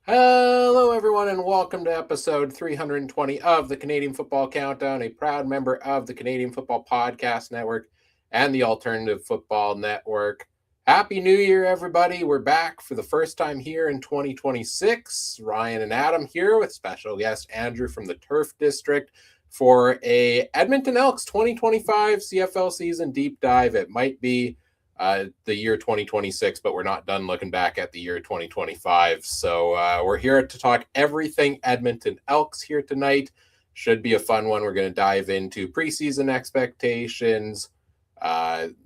Hello, everyone, and welcome to episode 320 of the Canadian Football Countdown, a proud member of the Canadian Football Podcast Network and the Alternative Football Network. Happy New Year, everybody. We're back for the first time here in 2026. Ryan and Adam here with special guest Andrew from the Turf District for a Edmonton Elks 2025 CFL season deep dive. It might be the year 2026, but we're not done looking back at the year 2025. So we're here to talk everything Edmonton Elks here tonight. Should be a fun one. We're going to dive into preseason expectations,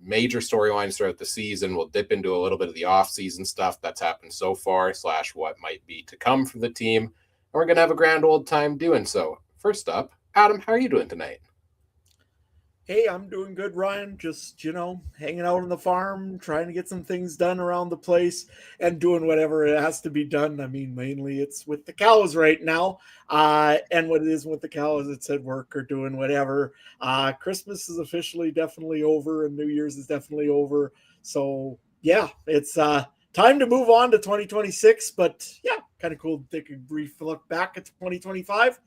major storylines throughout the season. We'll dip into a little bit of the offseason stuff that's happened so far, / what might be to come for the team. And we're going to have a grand old time doing so. First up, Adam, how are you doing tonight? Hey, I'm doing good, Ryan. Just, hanging out on the farm, trying to get some things done around the place and doing whatever it has to be done. I mean, mainly it's with the cows right now. And what it is with the cows, it's at work or doing whatever. Christmas is officially definitely over and New Year's is definitely over. So, yeah, it's time to move on to 2026. But, yeah, kind of cool to take a brief look back at 2025.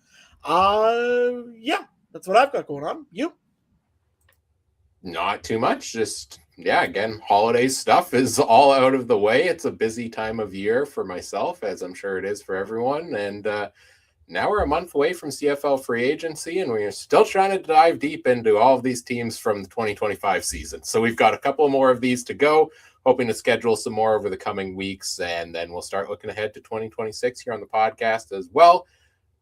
Yeah, that's what I've got going on. You? Not too much. Just, again, holiday stuff is all out of the way. It's a busy time of year for myself, as I'm sure it is for everyone. And now we're a month away from CFL free agency, and we're still trying to dive deep into all of these teams from the 2025 season. So we've got a couple more of these to go, hoping to schedule some more over the coming weeks. And then we'll start looking ahead to 2026 here on the podcast as well.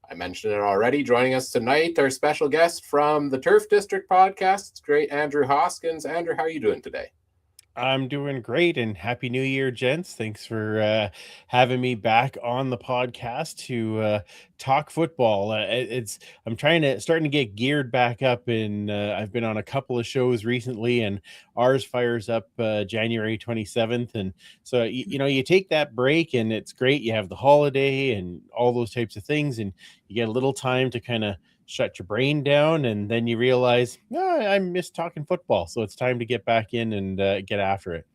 I mentioned it already. Joining us tonight, our special guest from the Turf District podcast. It's great, Andrew Hoskins. Andrew, how are you doing today? I'm doing great, and Happy New Year, gents. Thanks for having me back on the podcast to talk football. I'm starting to get geared back up, and I've been on a couple of shows recently, and ours fires up January 27th. And so, you take that break, and it's great. You have the holiday and all those types of things, and you get a little time to kind of shut your brain down, and then you realize, I miss talking football, so it's time to get back in and get after it.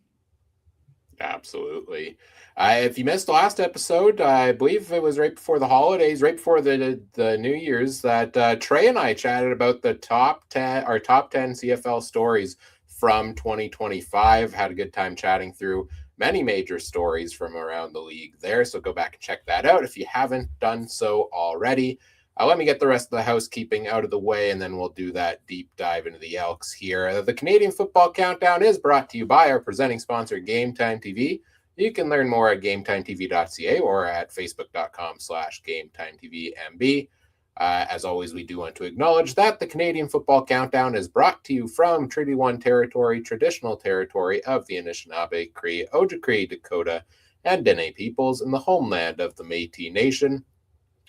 Absolutely. If you missed the last episode, I believe it was right before the holidays, right before the New Year's, that Trey and I chatted about the top 10 CFL stories from 2025. Had a good time chatting through many major stories from around the league there, so go back and check that out if you haven't done so already. Let me get the rest of the housekeeping out of the way, and then we'll do that deep dive into the Elks here. The Canadian Football Countdown is brought to you by our presenting sponsor, Game Time TV. You can learn more at GameTimeTV.ca or at Facebook.com/GameTimeTVMB. As always, we do want to acknowledge that the Canadian Football Countdown is brought to you from Treaty 1 territory, traditional territory of the Anishinaabe, Cree, Ojibwe, Dakota, and Dene peoples in the homeland of the Métis Nation,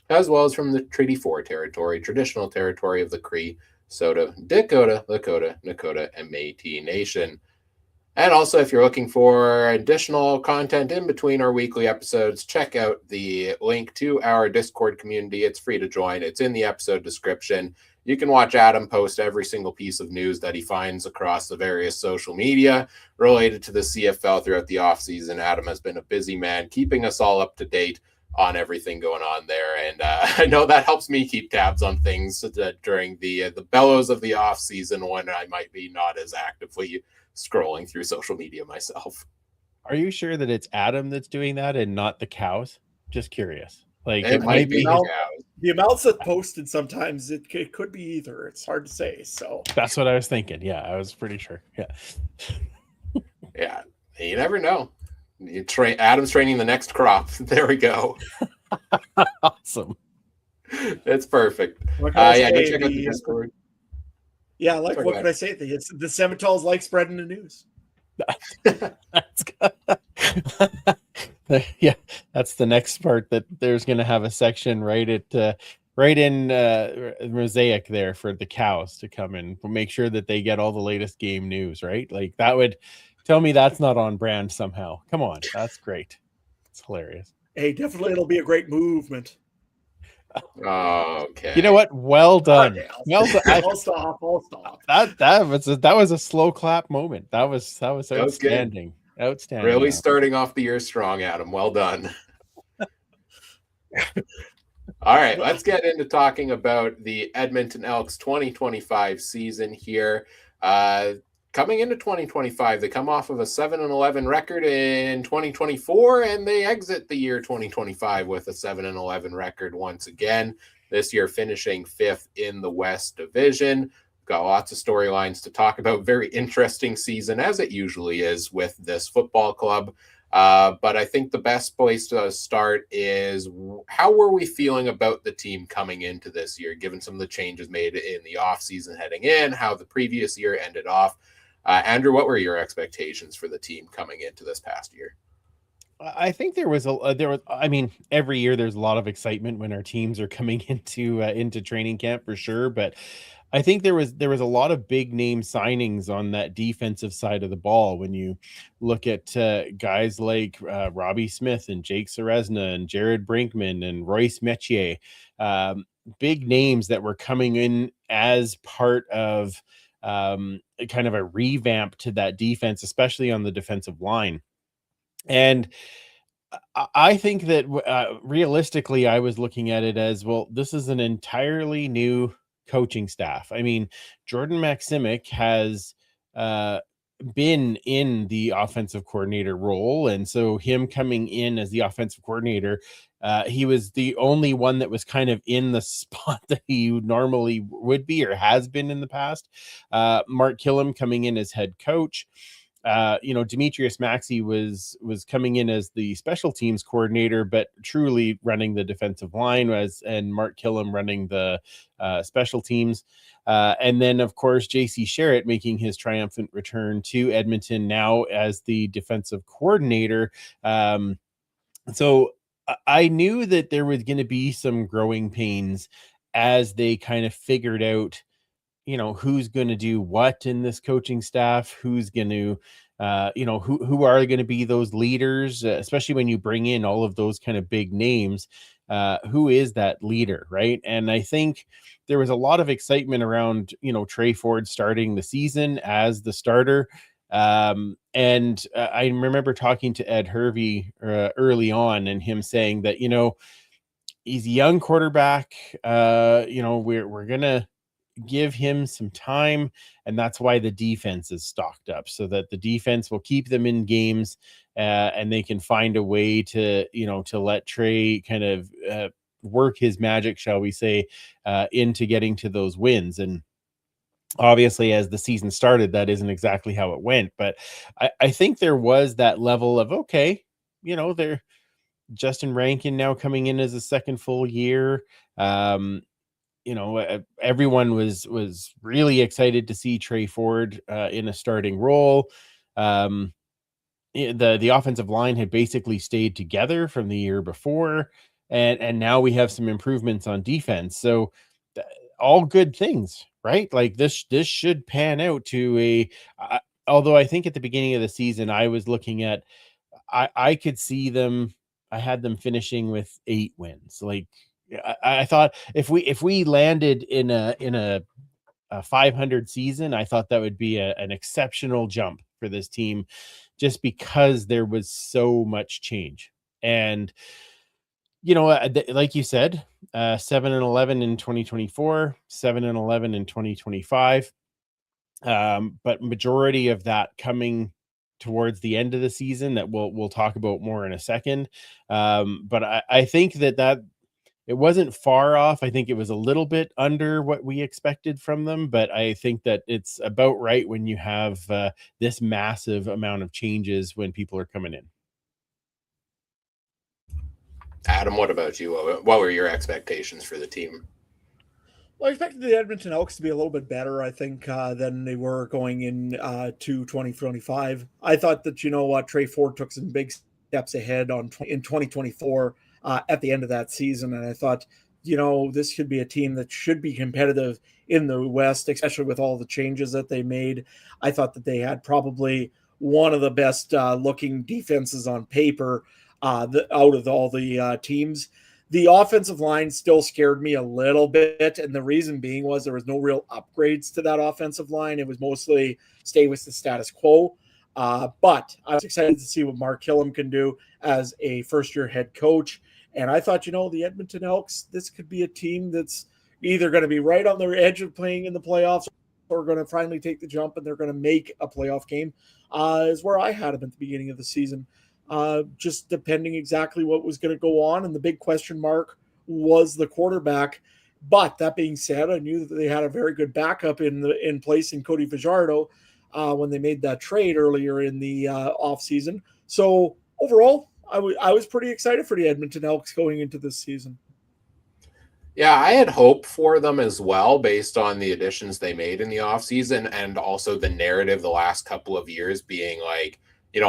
as well as from the Treaty 4 territory, traditional territory of the Cree, Saulteaux, Dakota, Lakota, Nakota, and Métis Nation. And also, if you're looking for additional content in between our weekly episodes, check out the link to our Discord community. It's free to join. It's in the episode description. You can watch Adam post every single piece of news that he finds across the various social media related to the CFL throughout the offseason. Adam has been a busy man, keeping us all up to date on everything going on there, and I know that helps me keep tabs on things during the bellows of the off season when I might be not as actively scrolling through social media myself. Are you sure that it's Adam that's doing that and not the cows? Just curious. Like it might be the amounts that posted. Sometimes it could be either. It's hard to say. So that's what I was thinking. Yeah, I was pretty sure. Yeah. Yeah, you never know. Adam's training the next crop. There we go. Awesome. It's perfect. Go check out the Discord. Yeah, what can I say? The Semitoles like spreading the news. Yeah, that's the next part, that there's going to have a section right in Mosaic there for the cows to come in. We'll make sure that they get all the latest game news, right? Like, that would tell me that's not on brand somehow. Come on, that's great. It's hilarious. Hey, definitely it'll be a great movement. Okay. You know what? Well done. Well done. I'll stop. That was a slow clap moment. That was outstanding. Outstanding. Really starting off the year strong, Adam. Well done. All right, let's get into talking about the Edmonton Elks 2025 season here. Coming into 2025, they come off of a 7-11 record in 2024, and they exit the year 2025 with a 7-11 record once again. This year, finishing 5th in the West Division. Got lots of storylines to talk about. Very interesting season, as it usually is with this football club. But I think the best place to start is how were we feeling about the team coming into this year, given some of the changes made in the offseason heading in, how the previous year ended off. Andrew, what were your expectations for the team coming into this past year? I think there was I mean, every year there's a lot of excitement when our teams are coming into training camp for sure, but I think there was a lot of big name signings on that defensive side of the ball. When you look at guys like Robbie Smith and Jake Seresna and Jared Brinkman and Royce Metier, big names that were coming in as part of kind of a revamp to that defense, especially on the defensive line. And I think that realistically, I was looking at it as, well, this is an entirely new coaching staff. I mean, Jordan Maximic has been in the offensive coordinator role. And so him coming in as the offensive coordinator, he was the only one that was kind of in the spot that he normally would be or has been in the past. Mark Killam coming in as head coach. Demetrius Maxey was coming in as the special teams coordinator, but truly running the defensive line, and Mark Killam running the special teams. And then, of course, JC Sherritt making his triumphant return to Edmonton now as the defensive coordinator. So I knew that there was going to be some growing pains as they kind of figured out, who's going to do what in this coaching staff, who's going to, who are going to be those leaders, especially when you bring in all of those kind of big names. Who is that leader, right? And I think there was a lot of excitement around, Trey Ford starting the season as the starter. And I remember talking to Ed Hervey early on, and him saying that, he's a young quarterback. We're gonna give him some time, and that's why the defense is stocked up, so that the defense will keep them in games, and they can find a way to let Trey kind of work his magic, shall we say, into getting to those wins. And obviously, as the season started, that isn't exactly how it went, but I think there was that level of, okay, they're Justin Rankin now coming in as a second full year. Everyone was really excited to see Trey Ford in a starting role. The offensive line had basically stayed together from the year before, and now we have some improvements on defense. So all good things, right? Like this should pan out to although I think at the beginning of the season, I was looking at, I could see them, I had them finishing with 8 wins. Like, I thought if we landed in a 500 season, I thought that would be an exceptional jump for this team, just because there was so much change. And like you said, 7-11 in 2024, 7-11 in 2025. But majority of that coming towards the end of the season, that we'll talk about more in a second. But I think that it wasn't far off. I think it was a little bit under what we expected from them, but I think that it's about right when you have this massive amount of changes when people are coming in. Adam, what about you? What were your expectations for the team? Well, I expected the Edmonton Elks to be a little bit better, I think, than they were going in to 2025. I thought that, Trey Ford took some big steps ahead in 2024 at the end of that season. And I thought, this should be a team that should be competitive in the West, especially with all the changes that they made. I thought that they had probably one of the best looking defenses on paper out of all the teams. The offensive line still scared me a little bit, and the reason being was there was no real upgrades to that offensive line. It was mostly stay with the status quo. But I was excited to see what Mark Killam can do as a first-year head coach, And I thought, the Edmonton Elks, this could be a team that's either going to be right on the edge of playing in the playoffs or going to finally take the jump and they're going to make a playoff game, is where I had them at the beginning of the season. Just depending exactly what was going to go on. And the big question mark was the quarterback. But that being said, I knew that they had a very good backup in place in Cody Fajardo when they made that trade earlier in the offseason. So overall, I was pretty excited for the Edmonton Elks going into this season. Yeah, I had hope for them as well based on the additions they made in the offseason and also the narrative the last couple of years being like,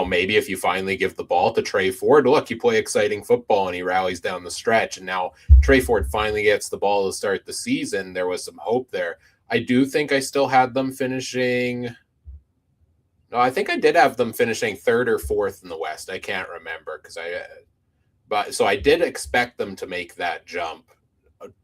maybe if you finally give the ball to Trey Ford, look, you play exciting football and he rallies down the stretch. And now Trey Ford finally gets the ball to start the season. There was some hope there. I do think I still had them finishing. No, I think I did have them finishing third or fourth in the West. I can't remember so I did expect them to make that jump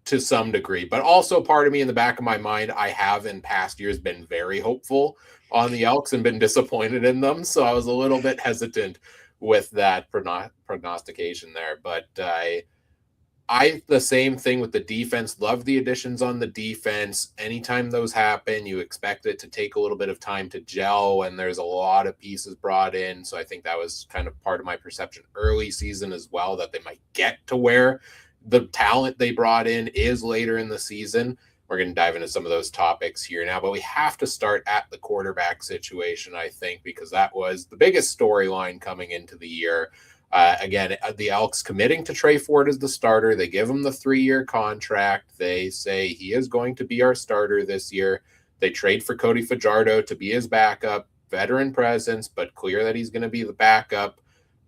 to some degree, but also part of me in the back of my mind, I have in past years been very hopeful on the Elks and been disappointed in them. So I was a little bit hesitant with that prognostication there, but I the same thing with the defense. Love the additions on the defense. Anytime those happen, you expect it to take a little bit of time to gel, and there's a lot of pieces brought in. So I think that was kind of part of my perception early season as well, that they might get to where the talent they brought in is later in the season. We're going to dive into some of those topics here now, but we have to start at the quarterback situation, I think, because that was the biggest storyline coming into the year. Again, the Elks committing to Trey Ford as the starter. They give him the 3-year contract. They say he is going to be our starter this year. They trade for Cody Fajardo to be his backup, veteran presence, but clear that he's going to be the backup.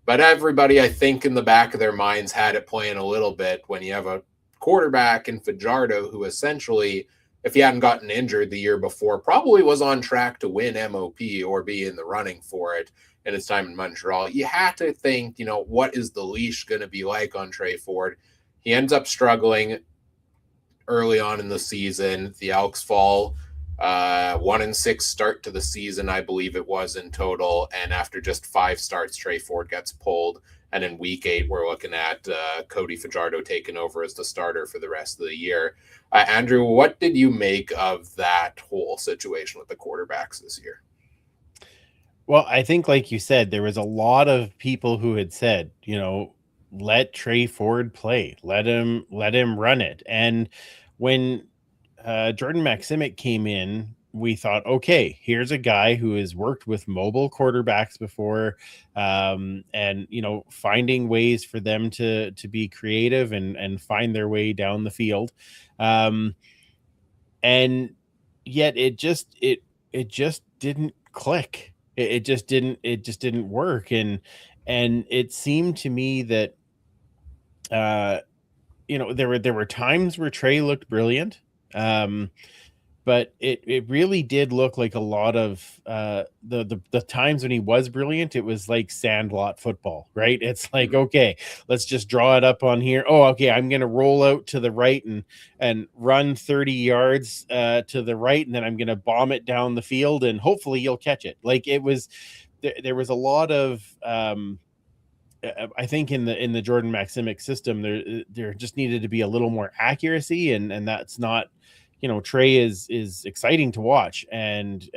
But everybody, I think, in the back of their minds had it playing a little bit when you have a quarterback in Fajardo who essentially, if he hadn't gotten injured the year before, probably was on track to win MOP or be in the running for it in his time in Montreal. You have to think, what is the leash going to be like on Trey Ford? He ends up struggling early on in the season. The Elks fall 1-6 start to the season, I believe it was in total. And after just 5 starts, Trey Ford gets pulled. And in week 8, we're looking at Cody Fajardo taking over as the starter for the rest of the year. Andrew, what did you make of that whole situation with the quarterbacks this year? Well, I think, like you said, there was a lot of people who had said, let Trey Ford play, let him run it. And when Jordan Maximic came in, we thought, okay, here's a guy who has worked with mobile quarterbacks before, and finding ways for them to be creative and find their way down the field, and yet it just didn't click. It just didn't work, and it seemed to me that there were times where Trey looked brilliant. But it really did look like a lot of the times when he was brilliant, it was like sandlot football, right? It's like, okay, let's just draw it up on here. Oh, okay, I'm going to roll out to the right and run 30 yards to the right, and then I'm going to bomb it down the field, and hopefully you'll catch it. Like it was, there was a lot of I think in the Jordan Maximic system, there just needed to be a little more accuracy, and that's not. Trey is exciting to watch, and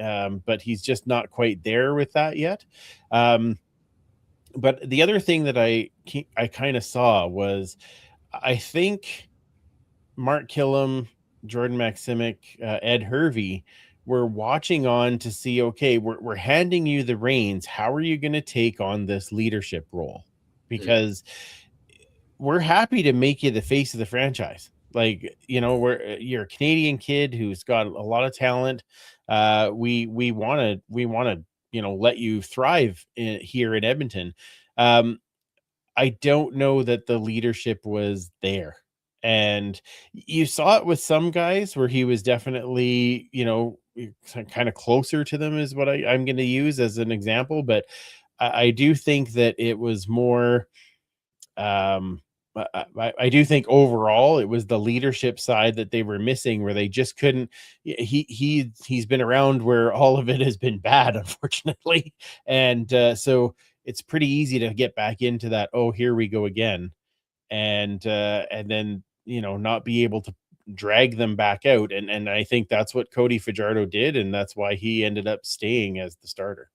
but he's just not quite there with that yet. But the other thing that I kind of saw was, I think Mark Killam, Jordan Maximic, Ed Hervey were watching on to see, okay, we're handing you the reins. How are you going to take on this leadership role? Because we're happy to make you the face of the franchise. Like, you're a Canadian kid who's got a lot of talent. We want to, let you thrive here in Edmonton. I don't know that the leadership was there. And you saw it with some guys where he was definitely, kind of closer to them is what I'm going to use as an example. But I do think that it was more, I do think overall it was the leadership side that they were missing, where they just couldn't. He's been around where all of it has been bad, unfortunately, and so it's pretty easy to get back into that. Oh, here we go again. and then not be able to drag them back out. And I think that's what Cody Fajardo did, and that's why he ended up staying as the starter.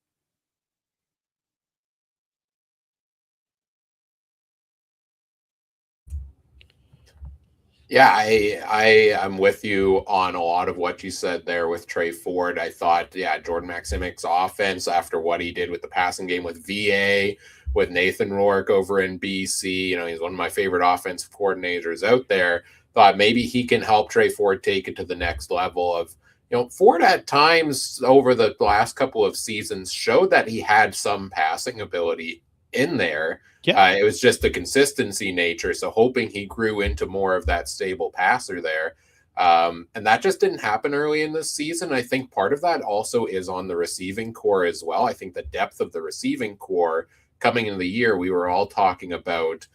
Yeah, I am with you on a lot of what you said there with Trey Ford. I thought, yeah, Jordan Maximic's offense, after what he did with the passing game with VA, with Nathan Rourke over in BC, he's one of my favorite offensive coordinators out there. Thought maybe he can help Trey Ford take it to the next level of, Ford at times over the last couple of seasons showed that he had some passing ability in there. Yeah. It was just the consistency nature. So hoping he grew into more of that stable passer there. And that just didn't happen early in this season. I think part of that also is on the receiving core as well. I think the depth of the receiving core coming into the year, we were all talking about,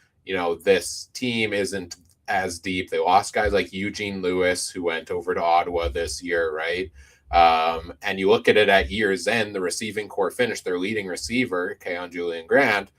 this team isn't as deep. They lost guys like Eugene Lewis, who went over to Ottawa this year, right? And you look at it at year's end, the receiving core finished, their leading receiver, Keon Julian Grant,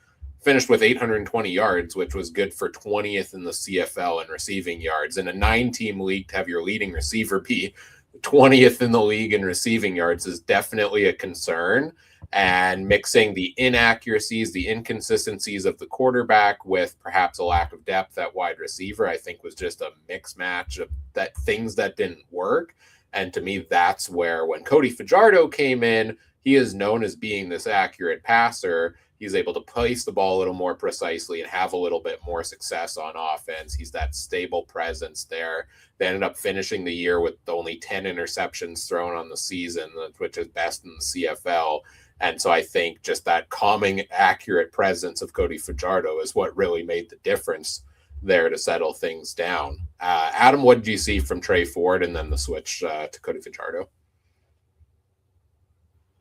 finished with 820 yards, which was good for 20th in the CFL in receiving yards. In a 9-team league, to have your leading receiver be 20th in the league in receiving yards is definitely a concern. And mixing the inaccuracies, the inconsistencies of the quarterback with perhaps a lack of depth at wide receiver, I think was just a mix match of that things that didn't work. And to me, that's where when Cody Fajardo came in, he is known as being this accurate passer. He's able to place the ball a little more precisely and have a little bit more success on offense. He's that stable presence there. They ended up finishing the year with only 10 interceptions thrown on the season, which is best in the CFL. And so I think just that calming, accurate presence of Cody Fajardo is what really made the difference there to settle things down. Adam, what did you see from Trey Ford and then the switch to Cody Fajardo?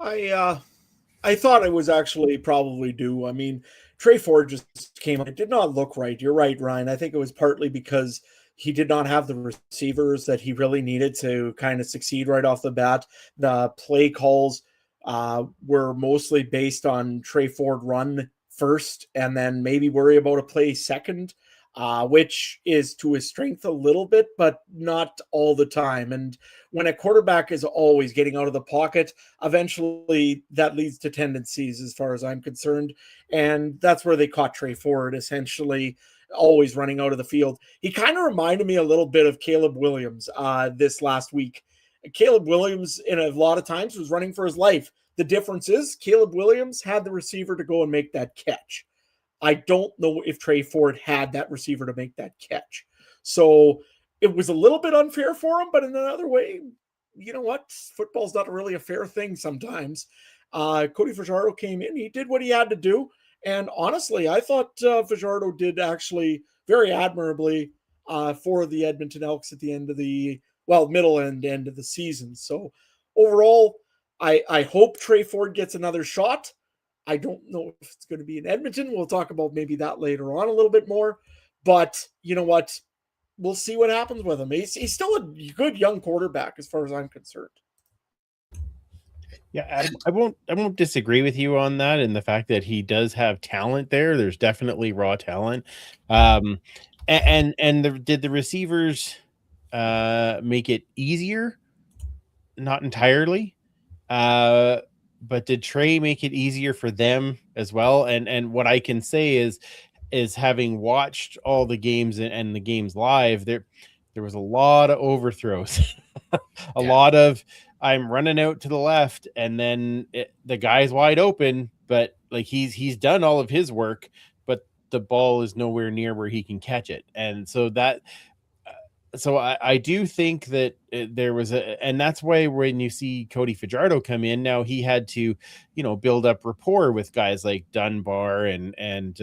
I thought it was actually probably due. I mean, Trey Ford just came. It did not look right. You're right, Ryan. I think it was partly because he did not have the receivers that he really needed to kind of succeed right off the bat. The play calls were mostly based on Trey Ford run first and then maybe worry about a play second, which is to his strength a little bit, but not all the time. And when a quarterback is always getting out of the pocket, eventually that leads to tendencies as far as I'm concerned. And that's where they caught Trey Ford, essentially always running out of the field. He kind of reminded me a little bit of Caleb Williams this last week. Caleb Williams, in a lot of times, was running for his life. The difference is Caleb Williams had the receiver to go and make that catch. I don't know if Trey Ford had that receiver to make that catch. So it was a little bit unfair for him, but in another way, you know what? Football's not really a fair thing sometimes. Cody Fajardo came in. He did what he had to do. And honestly, I thought Fajardo did actually very admirably for the Edmonton Elks at the end of the, middle and end of the season. So overall, I hope Trey Ford gets another shot. I don't know if it's going to be in Edmonton. We'll talk about maybe that later on a little bit more. But you know what? We'll see what happens with him. He's still a good young quarterback as far as I'm concerned. Yeah, Adam, I won't disagree with you on that, and the fact that he does have talent there. There's definitely raw talent. Did the receivers make it easier? Not entirely. But did Trey make it easier for them as well? And what I can say is having watched all the games and the games live, there was a lot of overthrows, a lot of I'm running out to the left, and then the guy's wide open, but like he's done all of his work, but the ball is nowhere near where he can catch it, and so that. So I do think that there was and that's why when you see Cody Fajardo come in, now he had to, build up rapport with guys like Dunbar and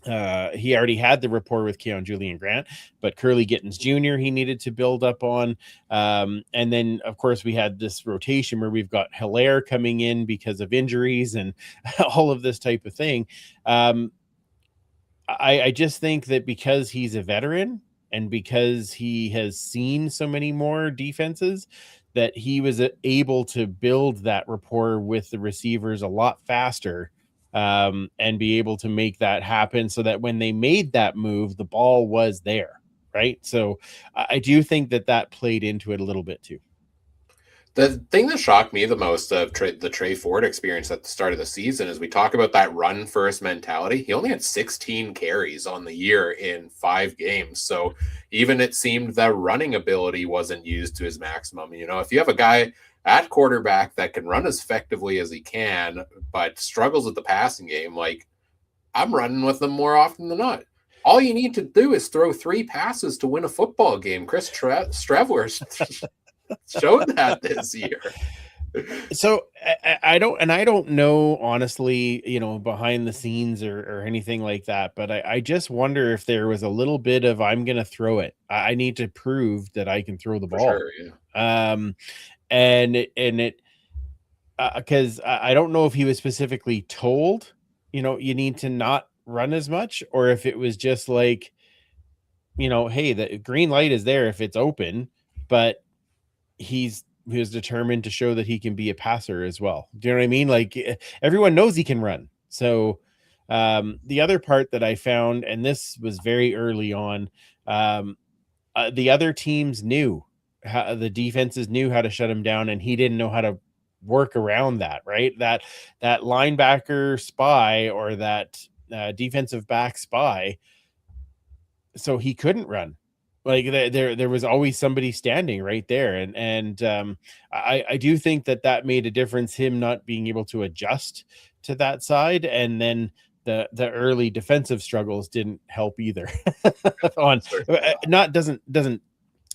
he already had the rapport with Keon Julian Grant, but Curly Gittins Jr. he needed to build up on. And then of course we had this rotation where we've got Hilaire coming in because of injuries and all of this type of thing. I just think that because he's a veteran, and because he has seen so many more defenses, that he was able to build that rapport with the receivers a lot faster and be able to make that happen so that when they made that move, the ball was there, right? So I do think that played into it a little bit too. The thing that shocked me the most of the Trey Ford experience at the start of the season is we talk about that run first mentality. He only had 16 carries on the year in 5 games. So even it seemed that running ability wasn't used to his maximum. If you have a guy at quarterback that can run as effectively as he can, but struggles with the passing game, like I'm running with them more often than not. All you need to do is throw 3 passes to win a football game. Chris Streveler showed that this year. So I don't know, honestly, behind the scenes or anything like that, but I just wonder if there was a little bit of, I'm going to throw it. I need to prove that I can throw the ball. Sure, yeah. Because I don't know if he was specifically told, you need to not run as much, or if it was just like, hey, the green light is there if it's open, but he was determined to show that he can be a passer as well. Do you know what I mean? Like, everyone knows he can run. So the other part that I found, and this was very early on, the other teams knew how, the defenses knew how to shut him down, and he didn't know how to work around that, right? That linebacker spy, or that defensive back spy, so he couldn't run. Like, there was always somebody standing right there, and I do think that made a difference, him not being able to adjust to that side, and then the early defensive struggles didn't help either. On not doesn't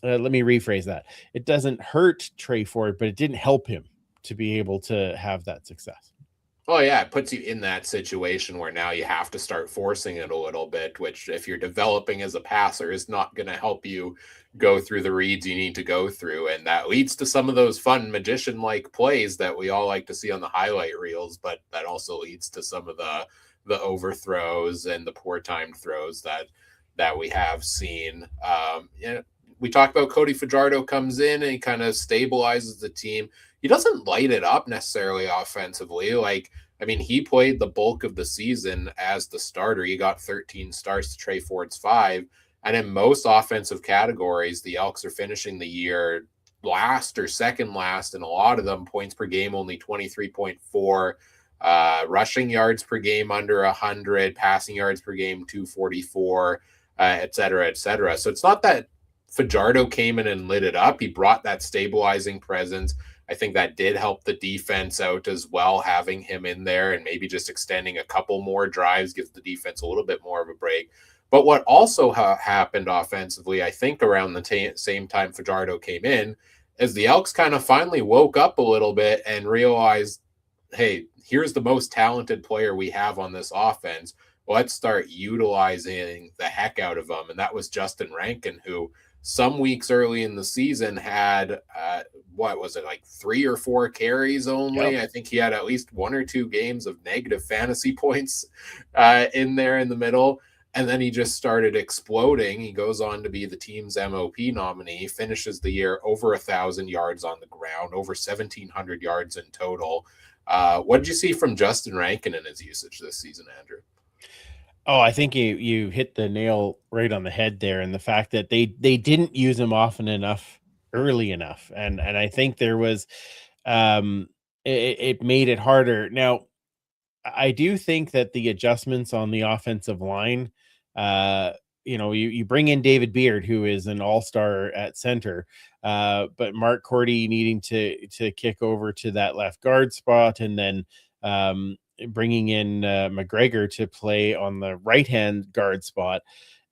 let me rephrase that. It doesn't hurt Trey Ford, but it didn't help him to be able to have that success. Oh, yeah, it puts you in that situation where now you have to start forcing it a little bit, which if you're developing as a passer is not going to help you go through the reads you need to go through. And that leads to some of those fun magician-like plays that we all like to see on the highlight reels, but that also leads to some of the overthrows and the poor timed throws that we have seen. We talked about Cody Fajardo comes in and he kind of stabilizes the team. He doesn't light it up necessarily offensively. He played the bulk of the season as the starter. He got 13 starts to Trey Ford's 5. And in most offensive categories, the Elks are finishing the year last or second last in a lot of them. Points per game, only 23.4. Rushing yards per game under 100. Passing yards per game, 244, et cetera, et cetera. So it's not that Fajardo came in and lit it up. He brought that stabilizing presence. I think that did help the defense out as well, having him in there, and maybe just extending a couple more drives gives the defense a little bit more of a break. But what also happened offensively, I think around the same time Fajardo came in, is the Elks kind of finally woke up a little bit and realized, hey, here's the most talented player we have on this offense. Let's start utilizing the heck out of him. And that was Justin Rankin, who some weeks early in the season had, 3 or 4 carries only. Yep. I think he had at least 1 or 2 games of negative fantasy points in there in the middle. And then he just started exploding. He goes on to be the team's MOP nominee, finishes the year over 1,000 yards on the ground, over 1,700 yards in total. What did you see from Justin Rankin in his usage this season, Andrew? Oh, I think you hit the nail right on the head there, and the fact that they didn't use him often enough, early enough, and I think there was, it made it harder. Now, I do think that the adjustments on the offensive line, you bring in David Beard, who is an all-star at center, but Mark Cordy needing to kick over to that left guard spot, and then bringing in McGregor to play on the right-hand guard spot,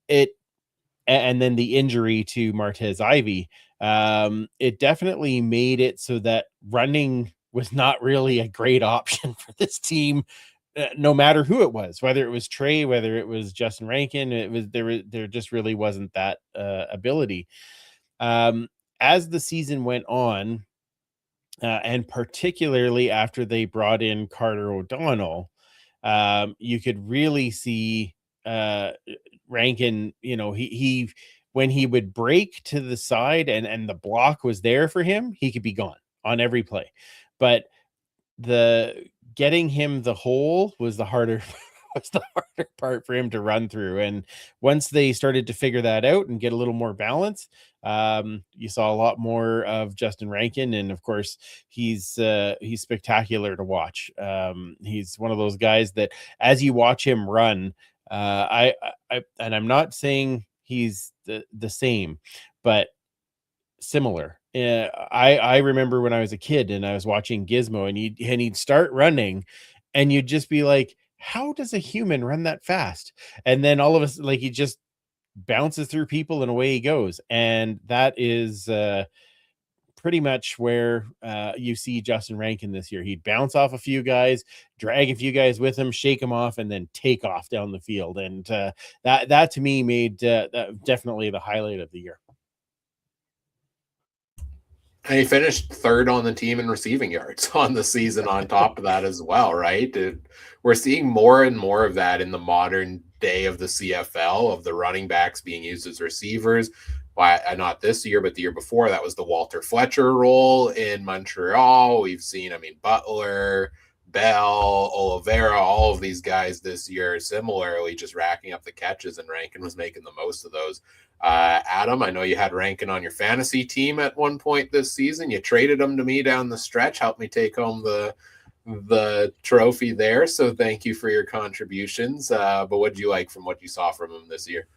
and then the injury to Martez Ivy, it definitely made it so that running was not really a great option for this team, no matter who it was, whether it was Trey, whether it was Justin Rankin. There just really wasn't that ability. As the season went on, and particularly after they brought in Carter O'Donnell, you could really see Rankin, he when he would break to the side and the block was there for him, he could be gone on every play. But getting him the hole was the harder was the harder part for him to run through. And once they started to figure that out and get a little more balance, you saw a lot more of Justin Rankin. And of course, he's spectacular to watch. He's one of those guys that as you watch him run, and I'm not saying he's the same, but similar. I remember when I was a kid and I was watching Gizmo, and he'd start running, and you'd just be like, how does a human run that fast? And then all of us, like, he just bounces through people and away he goes. And that is pretty much where you see Justin Rankin this year. He'd bounce off a few guys, drag a few guys with him, shake them off, and then take off down the field. And that to me made that definitely the highlight of the year. And he finished third on the team in receiving yards on the season on top of that as well, right? We're seeing more and more of that in the modern day of the CFL, of the running backs being used as receivers. Why not this year, but the year before, that was the Walter Fletcher role in Montreal. We've seen, Butler, Bell, Oliveira, all of these guys this year similarly just racking up the catches, and Rankin was making the most of those. Adam, I know you had Rankin on your fantasy team at one point this season. You traded him to me down the stretch, helped me take home the trophy there. So thank you for your contributions. But what did you like from what you saw from him this year?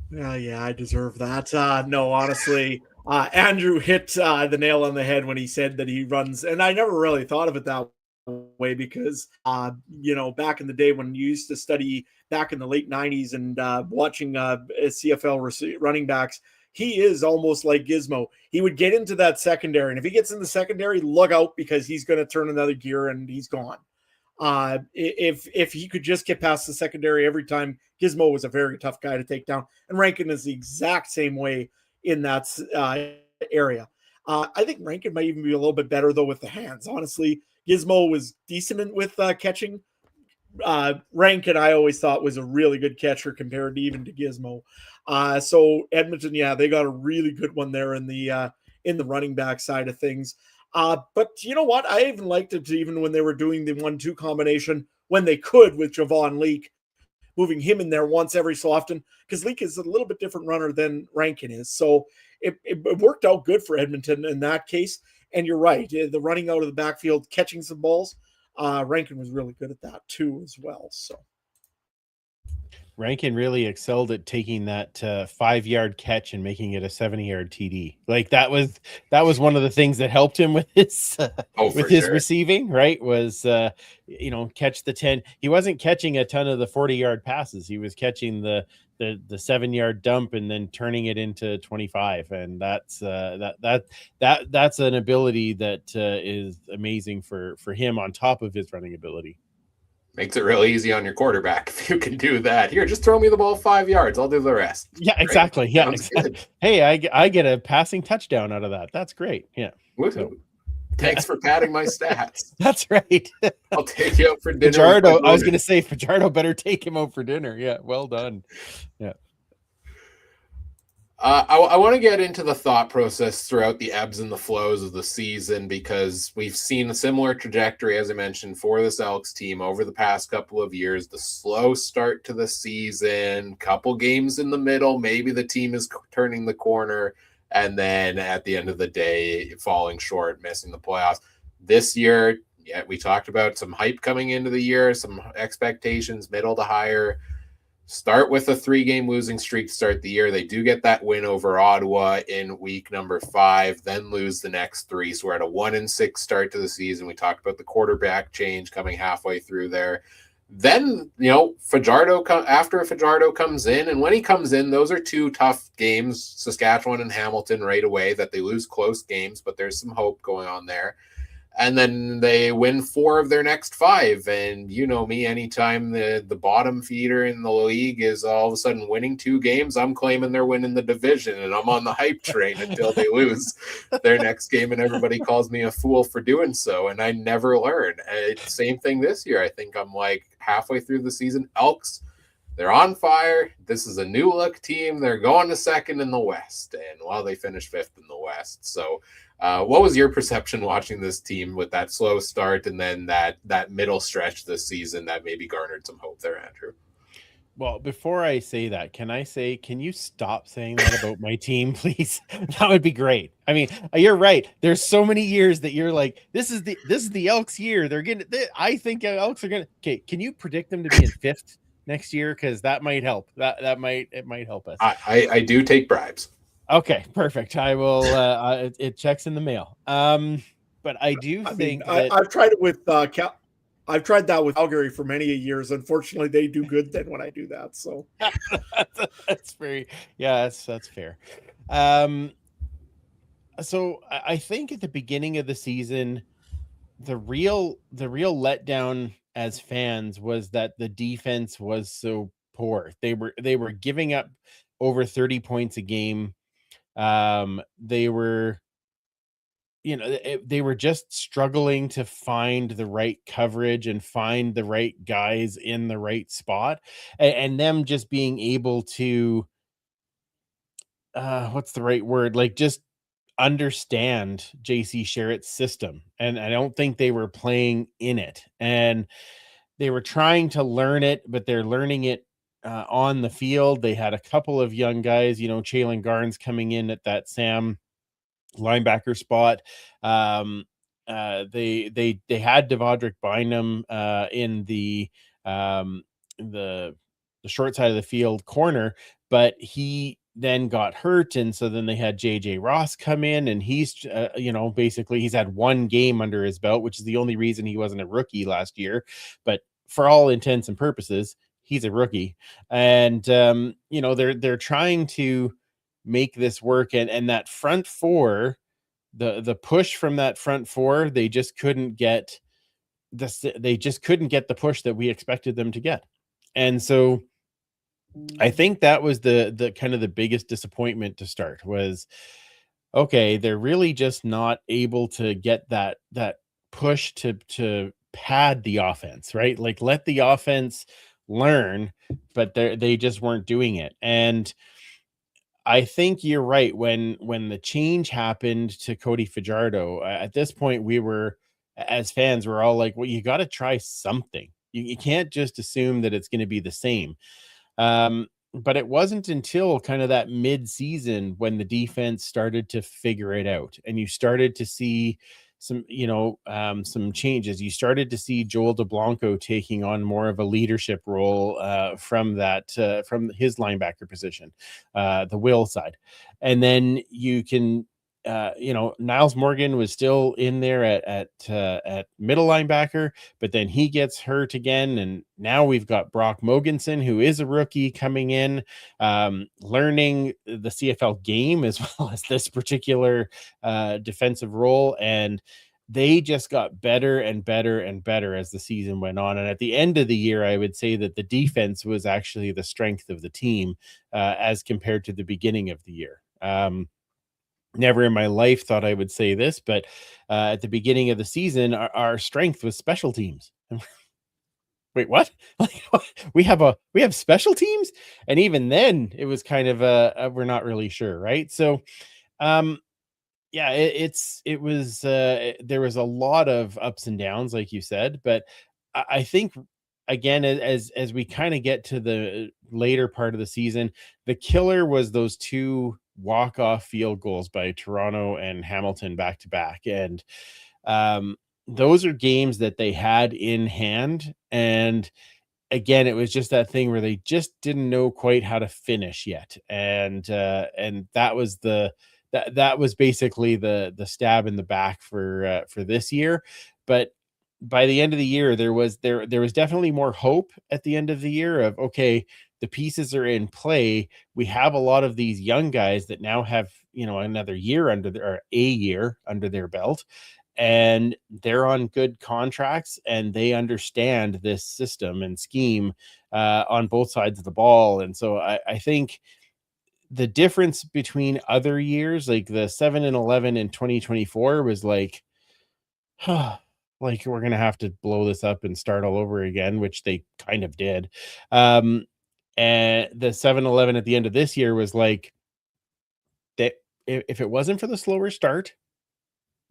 Yeah, I deserve that. No, honestly, Andrew hit the nail on the head when he said that he runs, and I never really thought of it that way because, back in the day when you used to study back in the late 90s and watching CFL running backs, he is almost like Gizmo. He would get into that secondary, and if he gets in the secondary, look out because he's going to turn another gear and he's gone. If he could just get past the secondary every time, Gizmo was a very tough guy to take down, and Rankin is the exact same way in that area. I think Rankin might even be a little bit better though with the hands. Honestly, Gizmo was decent with catching. Rankin, I always thought, was a really good catcher compared to even to Gizmo. So Edmonton, they got a really good one there in the running back side of things. But you know what? I even liked it even when they were doing the 1-2 combination when they could with Javon Leake, moving him in there once every so often, because Leake is a little bit different runner than Rankin is. So it worked out good for Edmonton in that case. And you're right, the running out of the backfield, catching some balls, Rankin was really good at that too as well. So Rankin really excelled at taking that 5-yard catch and making it a 70-yard TD. Like that was one of the things that helped him with his receiving, right? Was catch the 10. He wasn't catching a ton of the 40-yard passes. He was catching the 7-yard dump and then turning it into 25. And that's that's an ability that is amazing for him on top of his running ability. Makes it real easy on your quarterback if you can do that. Here, just throw me the ball 5 yards. I'll do the rest. Yeah, exactly. Great. Yeah, exactly. Hey, I get a passing touchdown out of that. That's great. Yeah. So, thanks for padding my stats. That's right. I'll take you out for dinner. Fajardo, I was going to say, Fajardo better take him out for dinner. Yeah, well done. Yeah. I want to get into the thought process throughout the ebbs and the flows of the season, because we've seen a similar trajectory, as I mentioned, for this Elks team over the past couple of years. The slow start to the season, couple games in the middle, maybe the team is turning the corner, and then at the end of the day, falling short, missing the playoffs. This year, we talked about some hype coming into the year, some expectations, middle to higher. Start with a 3-game losing streak to start the year. They do get that win over Ottawa in week number 5, then lose the next 3. So we're at a 1-6 start to the season. We talked about the quarterback change coming halfway through there. Then, after Fajardo comes in, and when he comes in, those are 2 tough games, Saskatchewan and Hamilton right away, that they lose close games, but there's some hope going on there. And then they win 4 of their next 5. And you know me, anytime the bottom feeder in the league is all of a sudden winning 2 games, I'm claiming they're winning the division, and I'm on the hype train until they lose their next game, and everybody calls me a fool for doing so, and I never learn. Same thing this year. I think I'm like halfway through the season. Elks, they're on fire. This is a new look team. They're going to 2nd in the West, and they finished 5th in the West. So What was your perception watching this team with that slow start and then that middle stretch this season that maybe garnered some hope there, Andrew? Well, before I say that, can you stop saying that about my team, please? That would be great. I mean, you're right. There's so many years that you're like, this is the Elks year. I think Elks are gonna. Okay, can you predict them to be in 5th next year? Because that might help. It might help us. I do take bribes. Okay, perfect. I will. It checks in the mail. But I do think that I've tried it with I've tried that with Calgary for many years. Unfortunately, they do good then when I do that. So that's fair. So I think at the beginning of the season, the real letdown as fans was that the defense was so poor. They were giving up over 30 points a game. They were they were just struggling to find the right coverage and find the right guys in the right spot, and them just being able to what's the right word, like, just understand JC Sherritt's system. And I don't think they were playing in it, and they were trying to learn it, but they're learning it on the field. They had a couple of young guys, Jalen Garnes coming in at that Sam linebacker spot. They had Devondrick Bynum in the short side of the field corner, but he then got hurt, and so then they had JJ Ross come in, and he's basically he's had one game under his belt, which is the only reason he wasn't a rookie last year, but for all intents and purposes he's a rookie. And they're trying to make this work, and that front four, the push from that front four, they just couldn't get the push that we expected them to get. And so I think that was the kind of the biggest disappointment to start was, okay, they're really just not able to get that push to pad the offense, right? Like, let the offense learn, but they just weren't doing it. And I think you're right. When the change happened to Cody Fajardo, at this point, we were, as fans, we're all like, well, you got to try something. You can't just assume that it's going to be the same. But it wasn't until kind of that mid-season when the defense started to figure it out, and you started to see some changes. You started to see Joel DeBlanco taking on more of a leadership role from his linebacker position, the will side. And then you can Niles Morgan was still in there at middle linebacker, but then he gets hurt again, and now we've got Brock Mogensen, who is a rookie, coming in, learning the CFL game as well as this particular defensive role, and they just got better and better and better as the season went on. And at the end of the year, I would say that the defense was actually the strength of the team as compared to the beginning of the year. Never in my life thought I would say this, but at the beginning of the season, our strength was special teams. Wait, what? Like, we have special teams? And even then, it was kind of we're not really sure, right? So, yeah, it was there was a lot of ups and downs, like you said, but I think, again, as we kind of get to the later part of the season, the killer was those two walk-off field goals by Toronto and Hamilton back to back. And those are games that they had in hand. And again, it was just that thing where they just didn't know quite how to finish yet. And that was that was basically the stab in the back for this year. But by the end of the year, there was definitely more hope at the end of the year of, okay, the pieces are in play. We have a lot of these young guys that now have, another year a year under their belt, and they're on good contracts, and they understand this system and scheme on both sides of the ball. And so I think the difference between other years, like the 7-11 in 2024, was like, like, we're gonna have to blow this up and start all over again, which they kind of did. And the 7-11 at the end of this year was like, that if it wasn't for the slower start,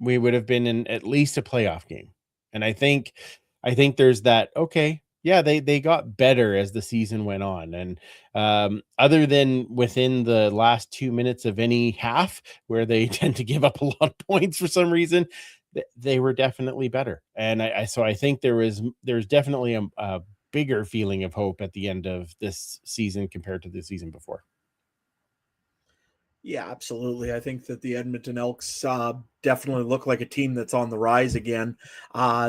we would have been in at least a playoff game. And I think there's that, okay, yeah, they got better as the season went on. And other than within the last 2 minutes of any half where they tend to give up a lot of points for some reason, they were definitely better. And so I think there's definitely a bigger feeling of hope at the end of this season compared to the season before. Yeah, absolutely. I think that the Edmonton Elks definitely look like a team that's on the rise again.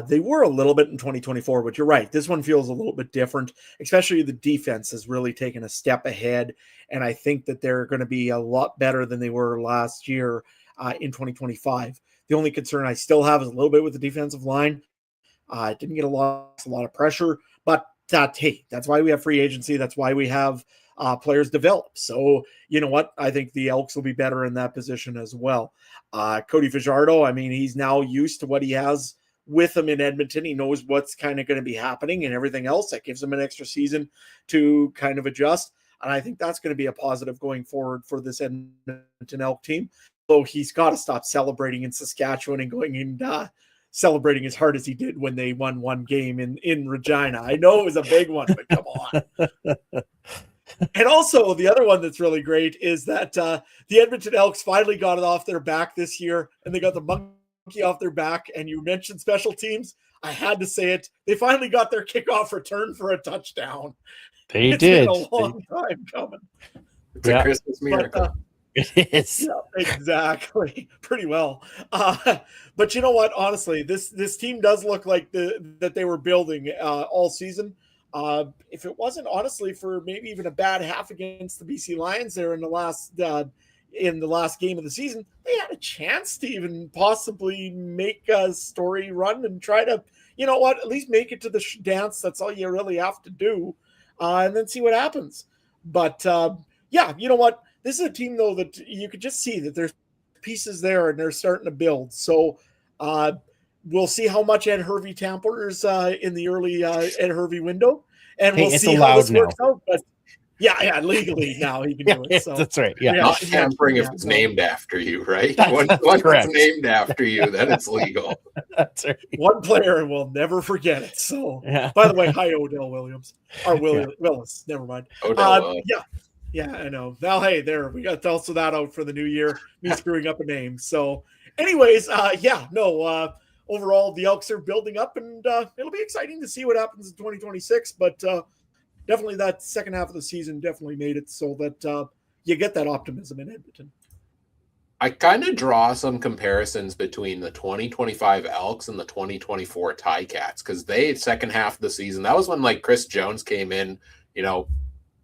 They were a little bit in 2024, but you're right. This one feels a little bit different, especially the defense has really taken a step ahead. And I think that they're going to be a lot better than they were last year in 2025. The only concern I still have is a little bit with the defensive line. Didn't get a lot of pressure, but hey, that's why we have free agency. That's why we have players develop. So, you know what? I think the Elks will be better in that position as well. Cody Fajardo, I mean, he's now used to what he has with him in Edmonton. He knows what's kind of going to be happening and everything else. That gives him an extra season to kind of adjust. And I think that's going to be a positive going forward for this Edmonton Elk team. So he's got to stop celebrating in Saskatchewan and going and celebrating as hard as he did when they won one game in Regina. I know it was a big one, but come on. And also the other one that's really great is that the Edmonton Elks finally got it off their back this year, and they got the monkey off their back. And you mentioned special teams. I had to say it. They finally got their kickoff return for a touchdown. It's did. Been a long time coming. It's a Christmas miracle. It is. Yeah, exactly. Pretty well. But you know what? Honestly, this team does look like that they were building all season. If it wasn't honestly for maybe even a bad half against the BC Lions there in the last game of the season, they had a chance to even possibly make a story run and try to, you know what, at least make it to the dance. That's all you really have to do, and then see what happens. But yeah, you know what, this is a team though that you could just see that there's pieces there and they're starting to build. So we'll see how much Ed Hervey tampers in the early Ed Hervey window, and we'll see how this works out. But yeah, legally now he can do it. So that's right. Yeah, not tampering if it's named after you, right? Once it's named after you, then it's legal. That's right. One player, and we'll never forget it. So, by the way, hi Odell Williams or Willis. Never mind. Yeah, I know. Now, hey, there we got to also that out for the new year. Me screwing up a name. So, anyways, overall, the Elks are building up, and it'll be exciting to see what happens in 2026. But definitely that second half of the season definitely made it so that you get that optimism in Edmonton. I kind of draw some comparisons between the 2025 Elks and the 2024 Ticats, because second half of the season, that was when like Chris Jones came in,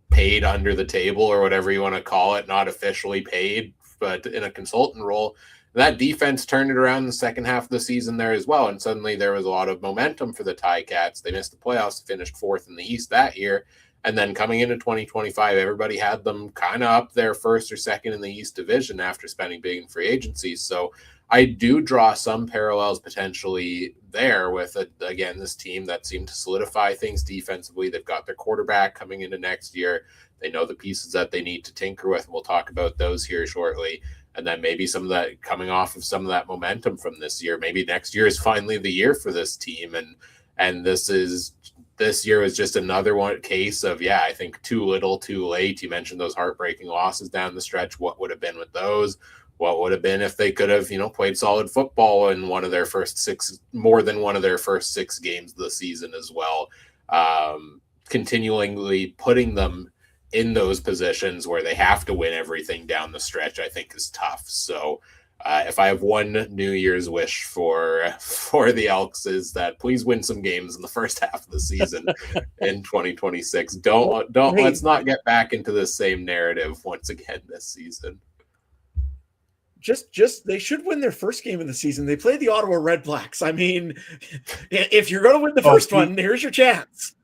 paid under the table or whatever you want to call it, not officially paid, but in a consultant role. That defense turned it around in the second half of the season there as well. And suddenly there was a lot of momentum for the Ticats. They missed the playoffs, finished fourth in the East that year. And then coming into 2025, everybody had them kind of up there first or second in the East Division after spending big in free agency. So I do draw some parallels potentially there with, again, this team that seemed to solidify things defensively. They've got their quarterback coming into next year. They know the pieces that they need to tinker with. We'll talk about those here shortly. And then maybe some of that coming off of some of that momentum from this year. Maybe next year is finally the year for this team. And this year was just another one case of, I think too little, too late. You mentioned those heartbreaking losses down the stretch. What would have been with those? What would have been if they could have, played solid football in more than one of their first 6 games of the season as well. Continually putting them in those positions where they have to win everything down the stretch, I think is tough. So if I have one New Year's wish for the Elks is that please win some games in the first half of the season in 2026. Let's not get back into the same narrative once again this season. Just they should win their first game of the season. They play the Ottawa Red Blacks. I mean, if you're going to win the first one, here's your chance.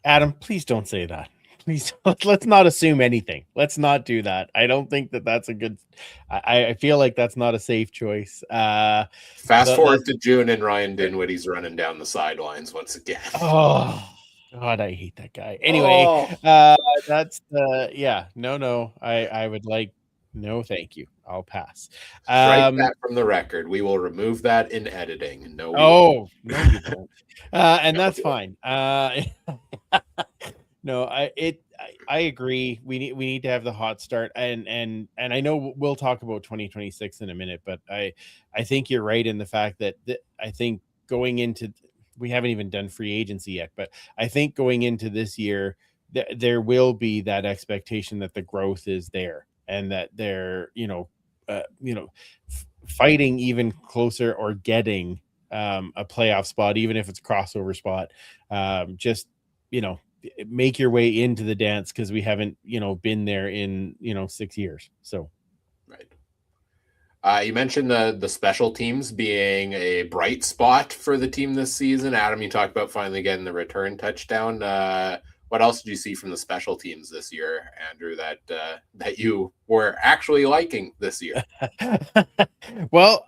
Adam, please don't say that. Please, let's not assume anything. Let's not do that. I don't think that's a good. I feel like that's not a safe choice. Fast forward to June and Ryan Dinwiddie's running down the sidelines once again. Oh God, I hate that guy. Anyway, that's no. I would like No, thank you. I'll pass. Strike that from the record. We will remove that in editing. No, we won't. Oh, no, you won't. And No, that's we won't. fine. No, I agree. We need to have the hot start, and I know we'll talk about 2026 in a minute, but I think you're right in the fact that I think going into, we haven't even done free agency yet, but I think going into this year, there will be that expectation that the growth is there and that they're fighting even closer or getting a playoff spot, even if it's a crossover spot. Just make your way into the dance, because we haven't been there in 6 years. So right. You mentioned the special teams being a bright spot for the team this season. Adam, you talked about finally getting the return touchdown. What else did you see from the special teams this year, Andrew, that you were actually liking this year? Well,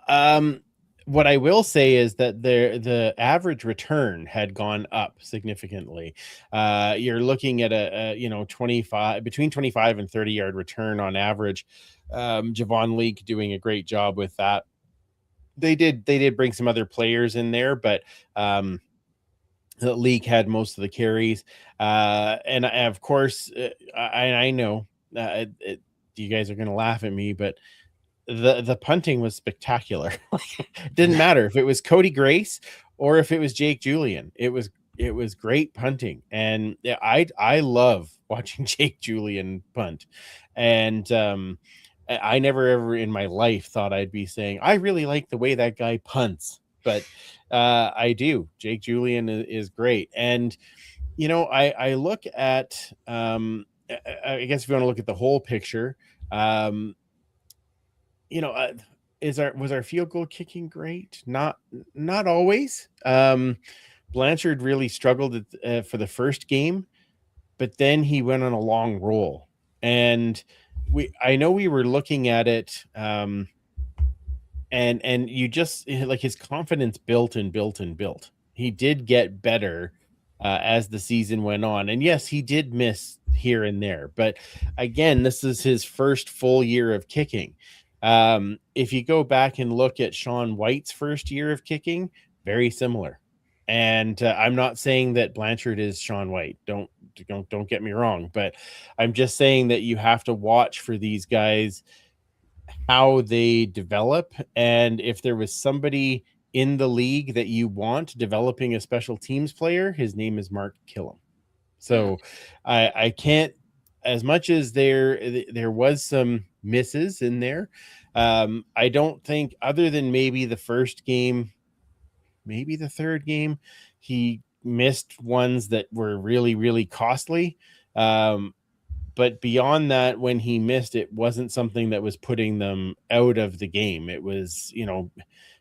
what I will say is that the average return had gone up significantly. You're looking at a 25 between 25 and 30-yard return on average. Javon Leake doing a great job with that. They did bring some other players in there, but the League had most of the carries, and of course, I know you guys are going to laugh at me, but the punting was spectacular. It didn't matter if it was Cody Grace or if it was Jake Julian. It was great punting, and I love watching Jake Julian punt, and I never ever in my life thought I'd be saying I really like the way that guy punts, but I do. Jake Julian is great, and I look at I guess if you want to look at the whole picture, um, was our field goal kicking great? Not always. Blanchard really struggled for the first game, but then he went on a long roll, and I know we were looking at it, and you just like his confidence built and built and built. He did get better as the season went on, and yes, he did miss here and there, but again, this is his first full year of kicking. If you go back and look at Sean White's first year of kicking, very similar. And I'm not saying that Blanchard is Sean White. Don't get me wrong, but I'm just saying that you have to watch for these guys, how they develop, and if there was somebody in the league that you want developing a special teams player, his name is Mark Killam. So I can't, as much as there was some misses in there, I don't think, other than maybe the first game, maybe the third game, he missed ones that were really, really costly. But beyond that, when he missed, it wasn't something that was putting them out of the game. It was,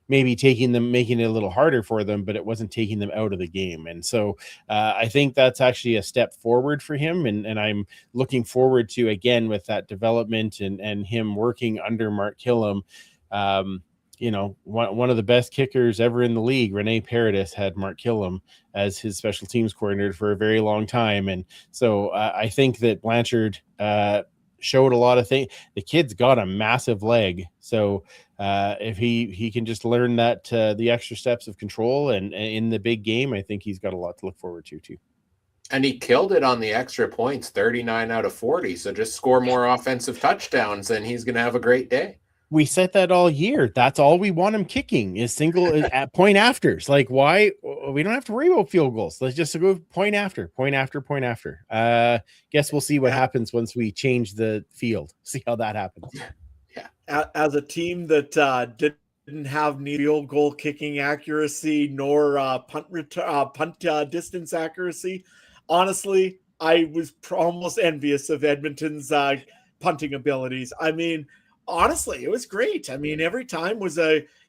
maybe making it a little harder for them, but it wasn't taking them out of the game. And so I think that's actually a step forward for him. And I'm looking forward to, again, with that development and him working under Mark Killam. One of the best kickers ever in the league, Rene Paredes, had Mark Killam as his special teams coordinator for a very long time. And so I think that Blanchard showed a lot of things. The kid's got a massive leg. So if he can just learn that the extra steps of control and in the big game, I think he's got a lot to look forward to too. And he killed it on the extra points, 39 out of 40. So just score more offensive touchdowns and he's going to have a great day. We said that all year. That's all we want him kicking is single at point afters. Like, why? We don't have to worry about field goals. Let's just go point after. Guess we'll see what happens once we change the field. See how that happens. Yeah. As a team that didn't have neither field goal kicking accuracy nor punt distance accuracy, honestly, I was almost envious of Edmonton's punting abilities. I mean, honestly, it was great. I mean, every time was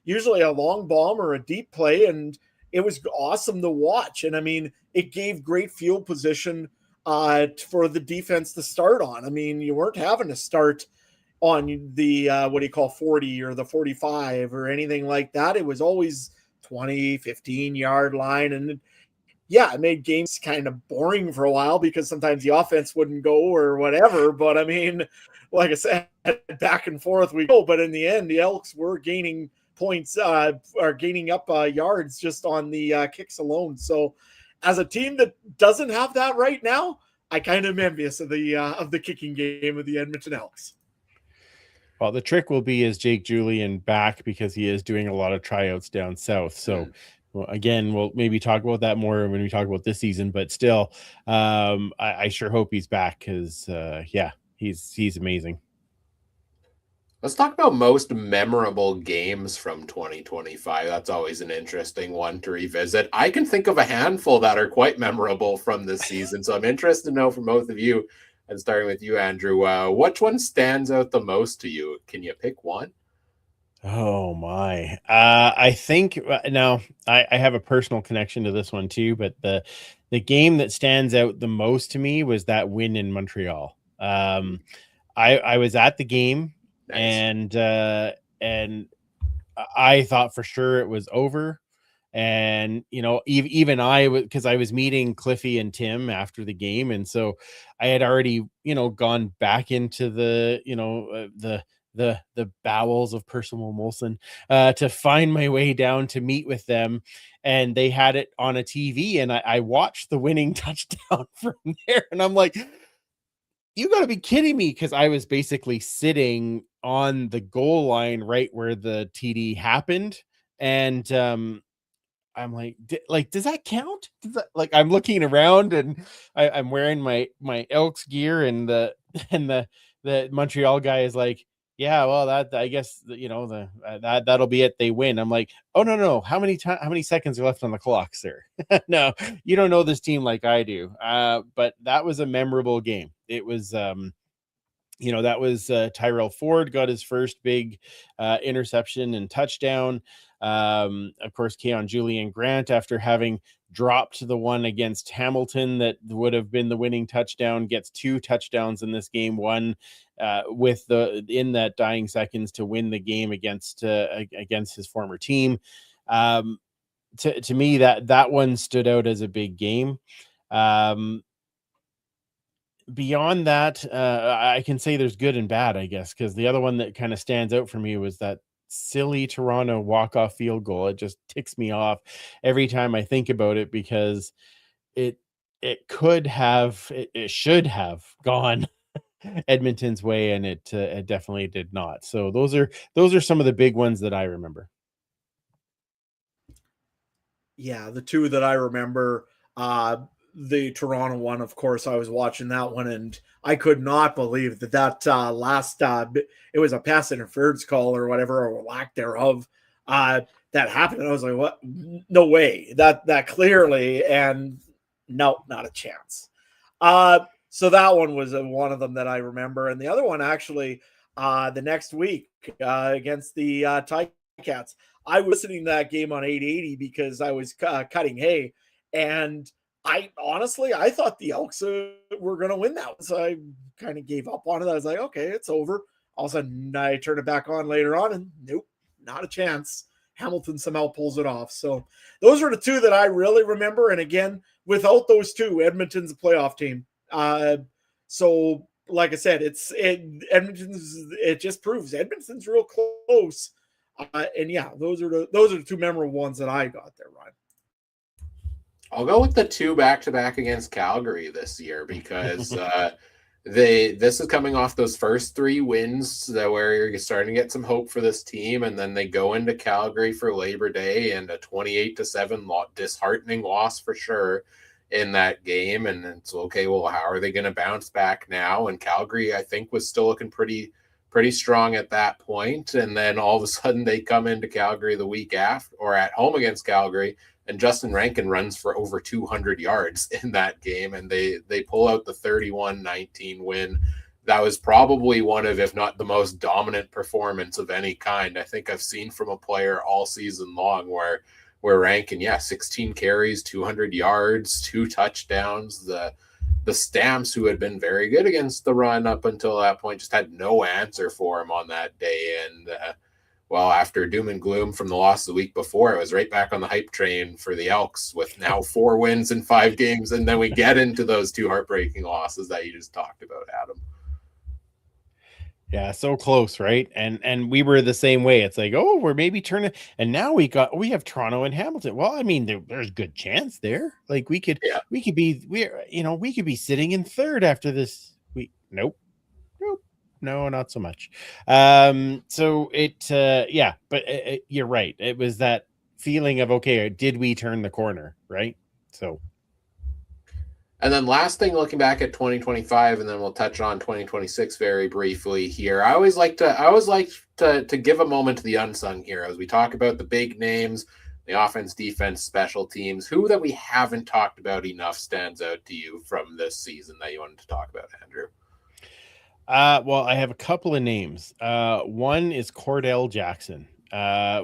usually a long bomb or a deep play, and it was awesome to watch. And I mean, it gave great field position for the defense to start on. I mean, you weren't having to start on the 40 or the 45 or anything like that. It was always 20, 15-yard line, and yeah, it made games kind of boring for a while because sometimes the offense wouldn't go or whatever. But I mean, like I said, back and forth we go. But in the end, the Elks were gaining points, are gaining up yards just on the kicks alone. So as a team that doesn't have that right now, I kind of am envious of the kicking game of the Edmonton Elks. Well, the trick will be is Jake Julian back because he is doing a lot of tryouts down south. So, well, again, we'll maybe talk about that more when we talk about this season. But still, I sure hope he's back because, yeah, he's amazing. Let's talk about most memorable games from 2025. That's always an interesting one to revisit. I can think of a handful that are quite memorable from this season. So I'm interested to know from both of you, and starting with you, Andrew, which one stands out the most to you? Can you pick one? Oh my. I think now I have a personal connection to this one too, but the game that stands out the most to me was that win in Montreal. I was at the game. Nice. And I thought for sure it was over. And, you know, even I was, because I was meeting Cliffy and Tim after the game. And so I had already, you know, gone back into the, you know, the bowels of Percival Molson to find my way down to meet with them. And they had it on a TV and I watched the winning touchdown from there. And I'm like, you got to be kidding me, because I was basically sitting on the goal line right where the TD happened. And I'm like, does that count? Like, I'm looking around and I'm wearing my Elks gear, and the and the Montreal guy is like, yeah, well, that I guess you know that'll be it. They win. I'm like, oh no, how many seconds are left on the clock, sir? No, you don't know this team like I do. But that was a memorable game. It was you know, that was Tyrell Ford got his first big interception and touchdown. Of course, Keon Julian Grant, after having dropped the one against Hamilton that would have been the winning touchdown, gets 2 touchdowns in this game, one with in that dying seconds to win the game against his former team. To me, that one stood out as a big game. Beyond that, I can say there's good and bad, I guess, because the other one that kind of stands out for me was that silly Toronto walk-off field goal. It just ticks me off every time I think about it, because it it should have gone Edmonton's way, and it definitely did not. So those are some of the big ones that I remember. Yeah, the two that I remember, the Toronto one, of course, I was watching that one, and I could not believe that last it was a pass interference call or whatever, or lack thereof, that happened. And I was like, what? No way. That clearly, and no, not a chance. So that one was one of them that I remember, and the other one actually, the next week against the Ticats. I was listening to that game on 880 because I was cutting hay, and I thought the Elks were going to win that one, so I kind of gave up on it. I was like, okay, it's over. All of a sudden, I turn it back on later on, and nope, not a chance. Hamilton somehow pulls it off. So those are the two that I really remember. And again, without those two, Edmonton's a playoff team. So like I said, it just proves Edmonton's real close. And yeah, those are the two memorable ones that I got there, Ryan. I'll go with the 2 back-to-back against Calgary this year, because this is coming off those first 3 wins where you're starting to get some hope for this team, and then they go into Calgary for Labor Day and a 28-7 disheartening loss for sure in that game. And it's okay, well, how are they going to bounce back now? And Calgary, I think, was still looking pretty strong at that point. And then all of a sudden they come into Calgary the week after, or at home against Calgary, and Justin Rankin runs for over 200 yards in that game, and they pull out the 31-19 win. That was probably one of, if not the most dominant performance of any kind I think I've seen from a player all season long, where Rankin, 16 carries, 200 yards, 2 touchdowns. The Stamps, who had been very good against the run up until that point, just had no answer for him on that day. And Well, after doom and gloom from the loss the week before, it was right back on the hype train for the Elks with now 4 wins in 5 games. And then we get into those 2 heartbreaking losses that you just talked about, Adam. Yeah, so close, right? And we were the same way. It's like, oh, we're maybe turning, and now we have Toronto and Hamilton. Well, I mean, there's good chance there. Like we could be sitting in third after this. Nope, no, not so much. So but you're right. It was that feeling of, okay, did we turn the corner, right? So. And then last thing, looking back at 2025, and then we'll touch on 2026 very briefly here. I always like to give a moment to the unsung heroes. We talk about the big names, the offense, defense, special teams. Who that we haven't talked about enough stands out to you from this season that you wanted to talk about, Andrew? Well, I have a couple of names. One is Cordell Jackson.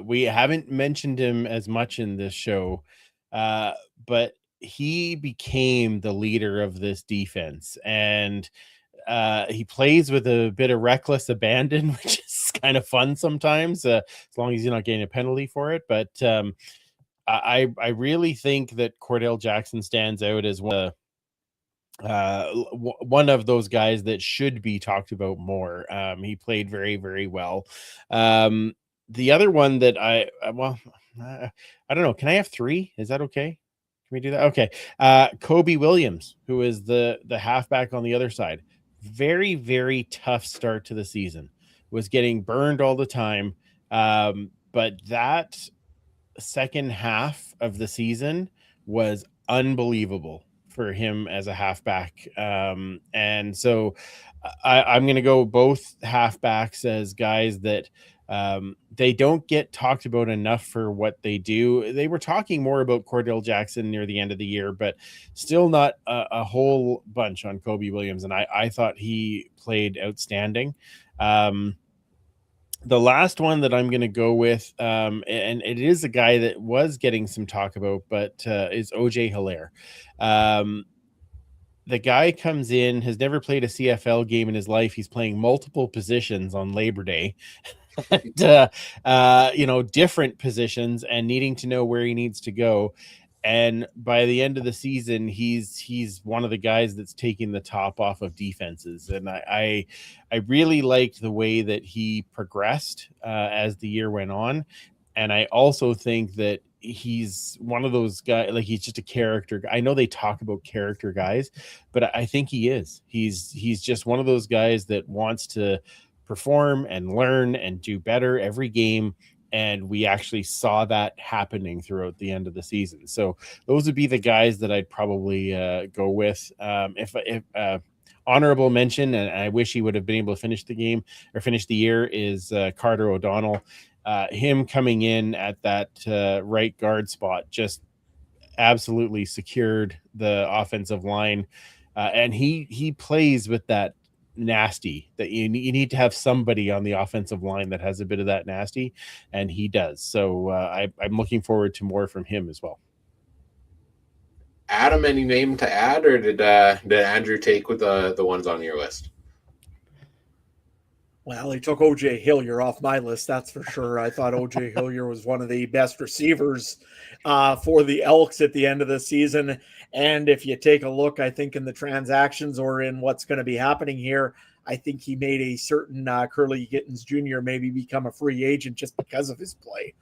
We haven't mentioned him as much in this show, but he became the leader of this defense, and he plays with a bit of reckless abandon, which is kind of fun sometimes, as long as you're not getting a penalty for it. But I really think that Cordell Jackson stands out as one of those guys that should be talked about more. He played very, very well. The other one that I don't know. Can I have 3? Is that okay? Can we do that? Okay. Kobe Williams, who is the halfback on the other side. Very, very tough start to the season. Was getting burned all the time. But that second half of the season was unbelievable for him as a halfback. And so I'm going to go both halfbacks as guys that they don't get talked about enough for what they do. They were talking more about Cordell Jackson near the end of the year, but still not a whole bunch on Kobe Williams. And I thought he played outstanding. The last one that I'm going to go with, and it is a guy that was getting some talk about, but is OJ Hilaire. The guy comes in, has never played a CFL game in his life. He's playing multiple positions on Labor Day. And, different positions and needing to know where he needs to go. And by the end of the season, he's one of the guys that's taking the top off of defenses. And I really liked the way that he progressed as the year went on. And I also think that he's one of those guys, like he's just a character. I know they talk about character guys, but I think he is. He's just one of those guys that wants to perform and learn and do better every game. And we actually saw that happening throughout the end of the season. So those would be the guys that I'd probably go with. If honorable mention, and I wish he would have been able to finish the game or finish the year, is Carter O'Donnell. Him coming in at that right guard spot just absolutely secured the offensive line. And he plays with that nasty that you need to have somebody on the offensive line that has a bit of that nasty, and he does. So I'm looking forward to more from him as well. Adam, any name to add, or did Andrew take with the ones on your list? Well, he took OJ Hillier off my list, that's for sure. I thought OJ Hillier was one of the best receivers for the Elks at the end of the season. And if you take a look, I think in the transactions or in what's going to be happening here, I think he made a certain Curly Gittens Jr. maybe become a free agent just because of his play.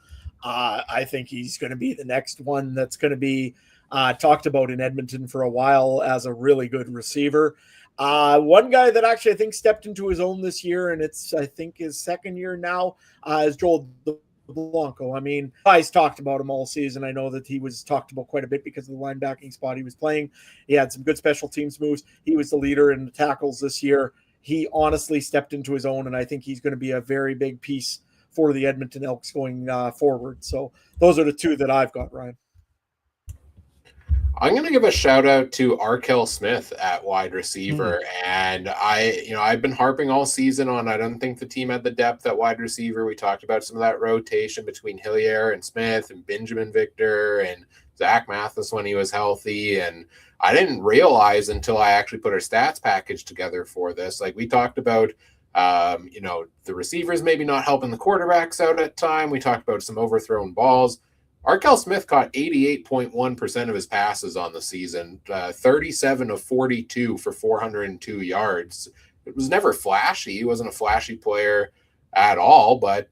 I think he's going to be the next one that's going to be talked about in Edmonton for a while as a really good receiver. One guy that actually I think stepped into his own this year, and it's I think his second year now, is Joel Blanco. I mean, guys talked about him all season. I know that he was talked about quite a bit because of the linebacking spot he was playing. He had some good special teams moves. He was the leader in the tackles this year. He honestly stepped into his own, and I think he's going to be a very big piece for the Edmonton Elks going forward. So those are the two that I've got, Ryan. I'm going to give a shout out to Arkell Smith at wide receiver. And I've been harping all season on, I don't think the team had the depth at wide receiver. We talked about some of that rotation between Hillier and Smith and Benjamin Victor and Zach Mathis when he was healthy. And I didn't realize until I actually put our stats package together for this, like we talked about The receivers maybe not helping the quarterbacks out at time. We talked about some overthrown balls. Arkell Smith caught 88.1% of his passes on the season, 37 of 42 for 402 yards. It was never flashy. He wasn't a flashy player at all, but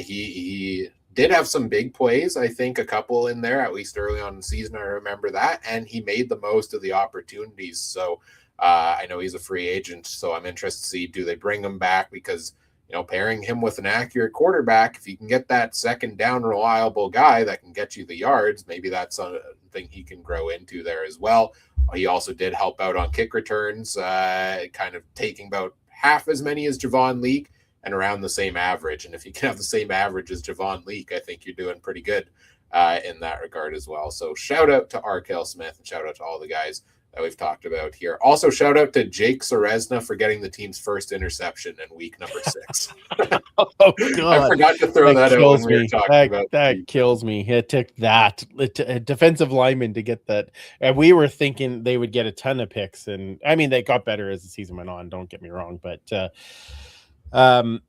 he did have some big plays. I think a couple in there, at least early on in the season. I remember that, and he made the most of the opportunities. So I know he's a free agent, so I'm interested to see, do they bring him back? Because, pairing him with an accurate quarterback, if you can get that second down reliable guy that can get you the yards, maybe that's something he can grow into there as well. He also did help out on kick returns, kind of taking about half as many as Javon Leake and around the same average. And if you can have the same average as Javon Leake, I think you're doing pretty good in that regard as well. So shout out to Arkell Smith and shout out to all the guys that we've talked about here. Also, shout out to Jake Ceresna for getting the team's first interception in week number 6. Oh, God. I forgot to throw that out when we were talking about that. Kills me. It took a defensive lineman to get that. And we were thinking they would get a ton of picks. And I mean, they got better as the season went on. Don't get me wrong. But, and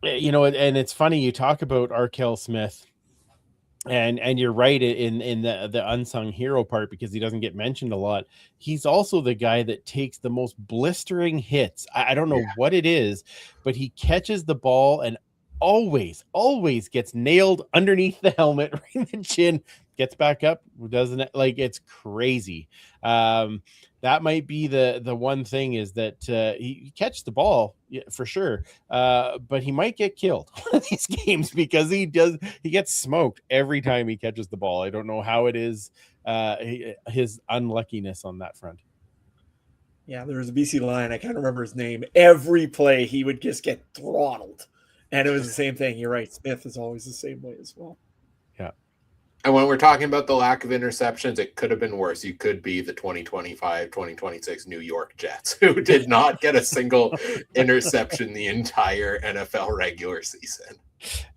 it's funny you talk about Arkell Smith. And you're right in the unsung hero part, because he doesn't get mentioned a lot. He's also the guy that takes the most blistering hits. I don't know what it is, but he catches the ball and always gets nailed underneath the helmet, right in the chin, gets back up, doesn't it? Like, it's crazy. That might be the one thing, is that he catches the ball for sure, but he might get killed one of these games, because he gets smoked every time he catches the ball. I don't know how it is, his unluckiness on that front. Yeah, there was a BC Lion, I can't remember his name. Every play he would just get throttled, and it was the same thing. You're right, Smith is always the same way as well. Yeah. And when we're talking about the lack of interceptions, it could have been worse. You could be the 2025, 2026 New York Jets, who did not get a single interception the entire NFL regular season.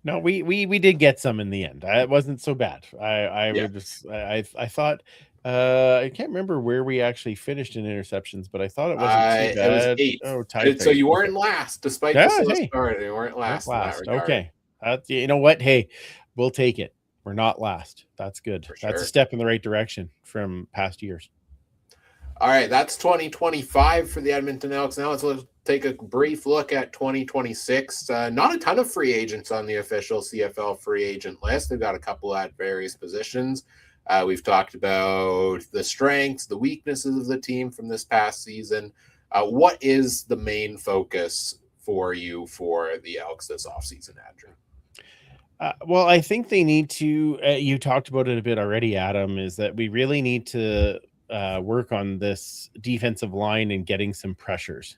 No, we did get some in the end. It wasn't so bad. I thought I can't remember where we actually finished in interceptions, but I thought it wasn't too bad. It was 8. Oh, tied. So you weren't last, despite the slow start. You weren't last. In that regard. Okay. You know what? Hey, we'll take it. We're not last. That's good. That's a step in the right direction from past years. All right, that's 2025 for the Edmonton Elks. Now let's take a brief look at 2026. Not a ton of free agents on the official CFL free agent list. They've got a couple at various positions. We've talked about the strengths, the weaknesses of the team from this past season. What is the main focus for you for the Elks this offseason, Andrew? Well, I think they need to, you talked about it a bit already, Adam, is that we really need to work on this defensive line and getting some pressures.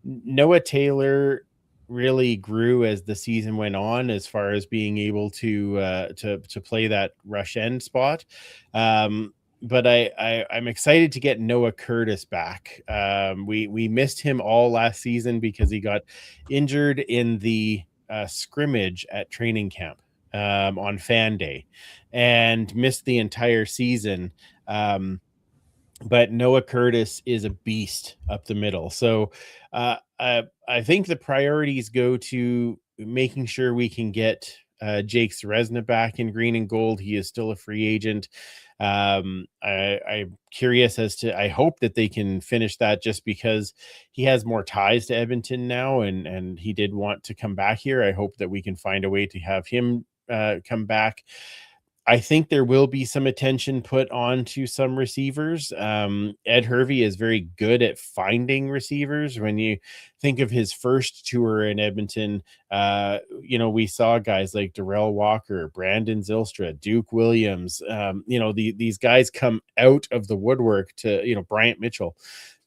Noah Taylor really grew as the season went on, as far as being able to play that rush end spot. But I'm excited to get Noah Curtis back. We missed him all last season because he got injured in the scrimmage at training camp on Fan Day and missed the entire season. But Noah Curtis is a beast up the middle. So I think the priorities go to making sure we can get Jake Ceresna back in green and gold. He is still a free agent. I'm curious as to, I hope that they can finish that, just because he has more ties to Edmonton now, and he did want to come back here. I hope that we can find a way to have him come back. I think there will be some attention put on to some receivers. Ed Hervey is very good at finding receivers. When you think of his first tour in Edmonton, we saw guys like Darrell Walker, Brandon Zylstra, Duke Williams. These guys come out of the woodwork to, Bryant Mitchell,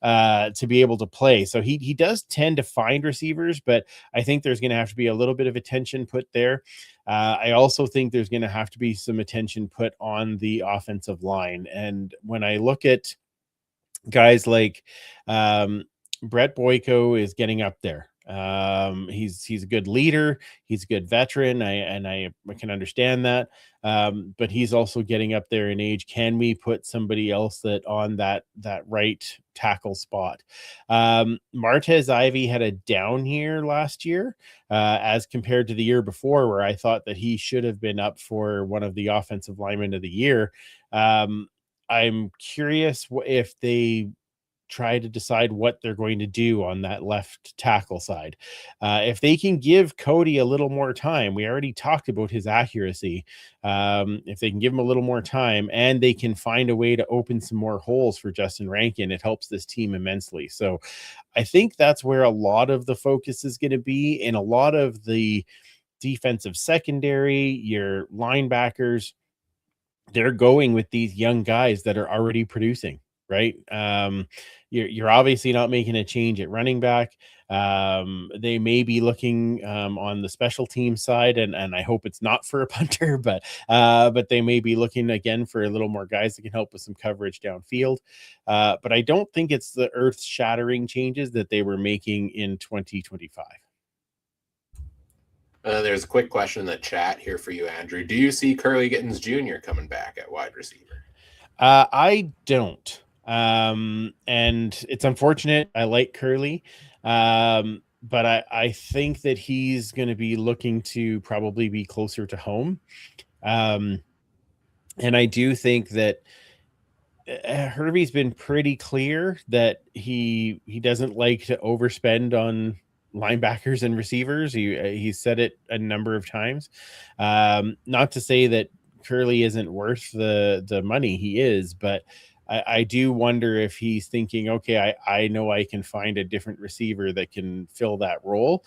to be able to play. So he does tend to find receivers, but I think there's going to have to be a little bit of attention put there. I also think there's going to have to be some attention put on the offensive line. And when I look at guys like Brett Boyko is getting up there. He's a good leader. He's a good veteran. I can understand that. But he's also getting up there in age. Can we put somebody else that on that right tackle spot? Martez Ivy had a down year last year, as compared to the year before, where I thought that he should have been up for one of the offensive linemen of the year. I'm curious if they try to decide what they're going to do on that left tackle side. If they can give Cody a little more time, we already talked about his accuracy. If they can give him a little more time and they can find a way to open some more holes for Justin Rankin, it helps this team immensely. So I think that's where a lot of the focus is going to be, in a lot of the defensive secondary, your linebackers. They're going with these young guys that are already producing, right? You're obviously not making a change at running back. They may be looking on the special team side, and I hope it's not for a punter, but they may be looking again for a little more guys that can help with some coverage downfield. But I don't think it's the earth-shattering changes that they were making in 2025. There's a quick question in the chat here for you, Andrew. Do you see Curly Gittens Jr. coming back at wide receiver? I don't. And it's unfortunate. I like Curly. But I think that he's going to be looking to probably be closer to home. And I do think that Herbie's been pretty clear that he doesn't like to overspend on linebackers and receivers. He said it a number of times. Not to say that Curly isn't worth the money, he is, but I do wonder if he's thinking, okay, I know I can find a different receiver that can fill that role.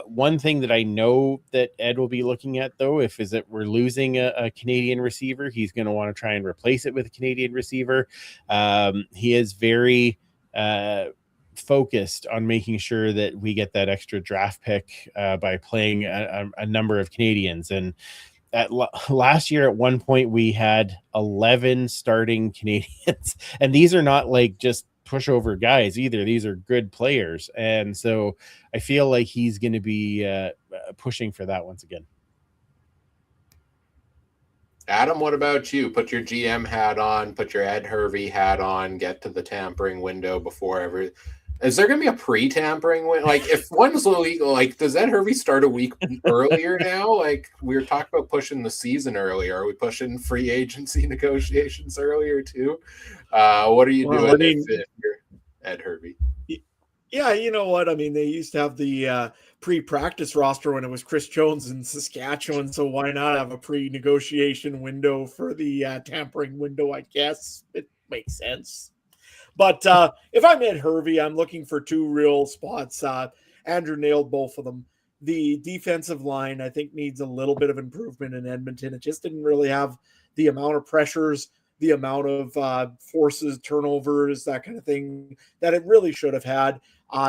One thing that I know that Ed will be looking at, though, is that we're losing a Canadian receiver, he's going to want to try and replace it with a Canadian receiver. He is very focused on making sure that we get that extra draft pick by playing a number of Canadians. And last year at one point we had 11 starting Canadians, and these are not like just pushover guys either. These are good players, and so I feel like he's going to be pushing for that once again. Adam, what about you? Put your GM hat on, put your Ed Hervey hat on, get to the tampering window before every. Is there going to be a pre-tampering window? Like, if one's illegal, like, does Ed Hervey start a week earlier now? Like, we were talking about pushing the season earlier. Are we pushing free agency negotiations earlier too? What are you doing if you're Ed Hervey? Yeah, you know what? I mean, they used to have the pre-practice roster when it was Chris Jones in Saskatchewan, so why not have a pre-negotiation window for the tampering window, I guess? It makes sense. But if I'm Ed Hervey, I'm looking for two real spots. Andrew nailed both of them. The defensive line, I think, needs a little bit of improvement in Edmonton. It just didn't really have the amount of pressures, the amount of forces, turnovers, that kind of thing that it really should have had.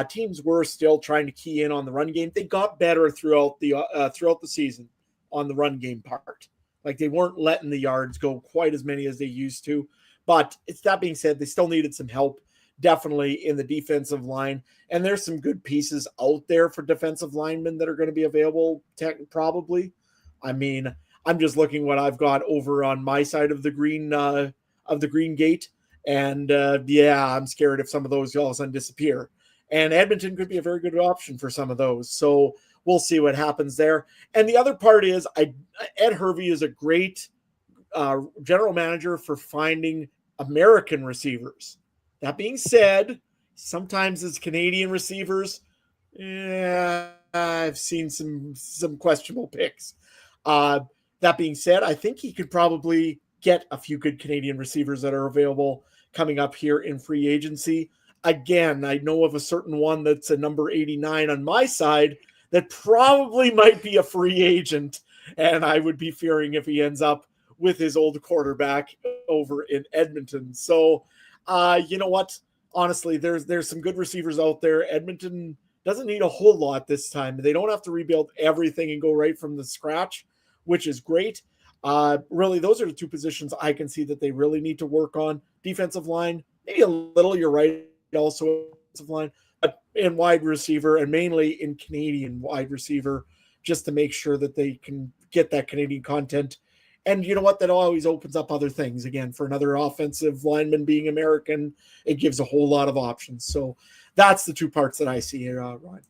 Teams were still trying to key in on the run game. They got better throughout the season on the run game part. Like, they weren't letting the yards go quite as many as they used to. But it's that being said, they still needed some help, definitely, in the defensive line. And there's some good pieces out there for defensive linemen that are going to be available, probably. I mean, I'm just looking what I've got over on my side of the green gate. And yeah, I'm scared if some of those all of a sudden disappear. And Edmonton could be a very good option for some of those. So we'll see what happens there. And the other part is Ed Hervey is a great general manager for finding American receivers. That being said, sometimes as Canadian receivers, I've seen some questionable picks. That being said, I think he could probably get a few good Canadian receivers that are available coming up here in free agency. Again, I know of a certain one that's a number 89 on my side that probably might be a free agent, and I would be fearing if he ends up with his old quarterback over in Edmonton. So, you know what? Honestly, there's some good receivers out there. Edmonton doesn't need a whole lot this time. They don't have to rebuild everything and go right from the scratch, which is great. Really, those are the two positions I can see that they really need to work on. Defensive line, maybe a little, you're right, also defensive line. in wide receiver, and mainly in Canadian wide receiver, just to make sure that they can get that Canadian content. And you know what? That always opens up other things. Again, for another offensive lineman being American, it gives a whole lot of options. So that's the two parts that I see here, Ryan.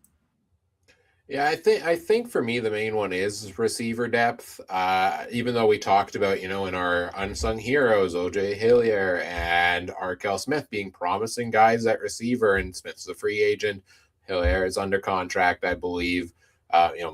Yeah, I think for me the main one is receiver depth. Even though we talked about, in our unsung heroes, OJ Hillier and Arkell Smith being promising guys at receiver, and Smith's a free agent, Hillier is under contract, I believe.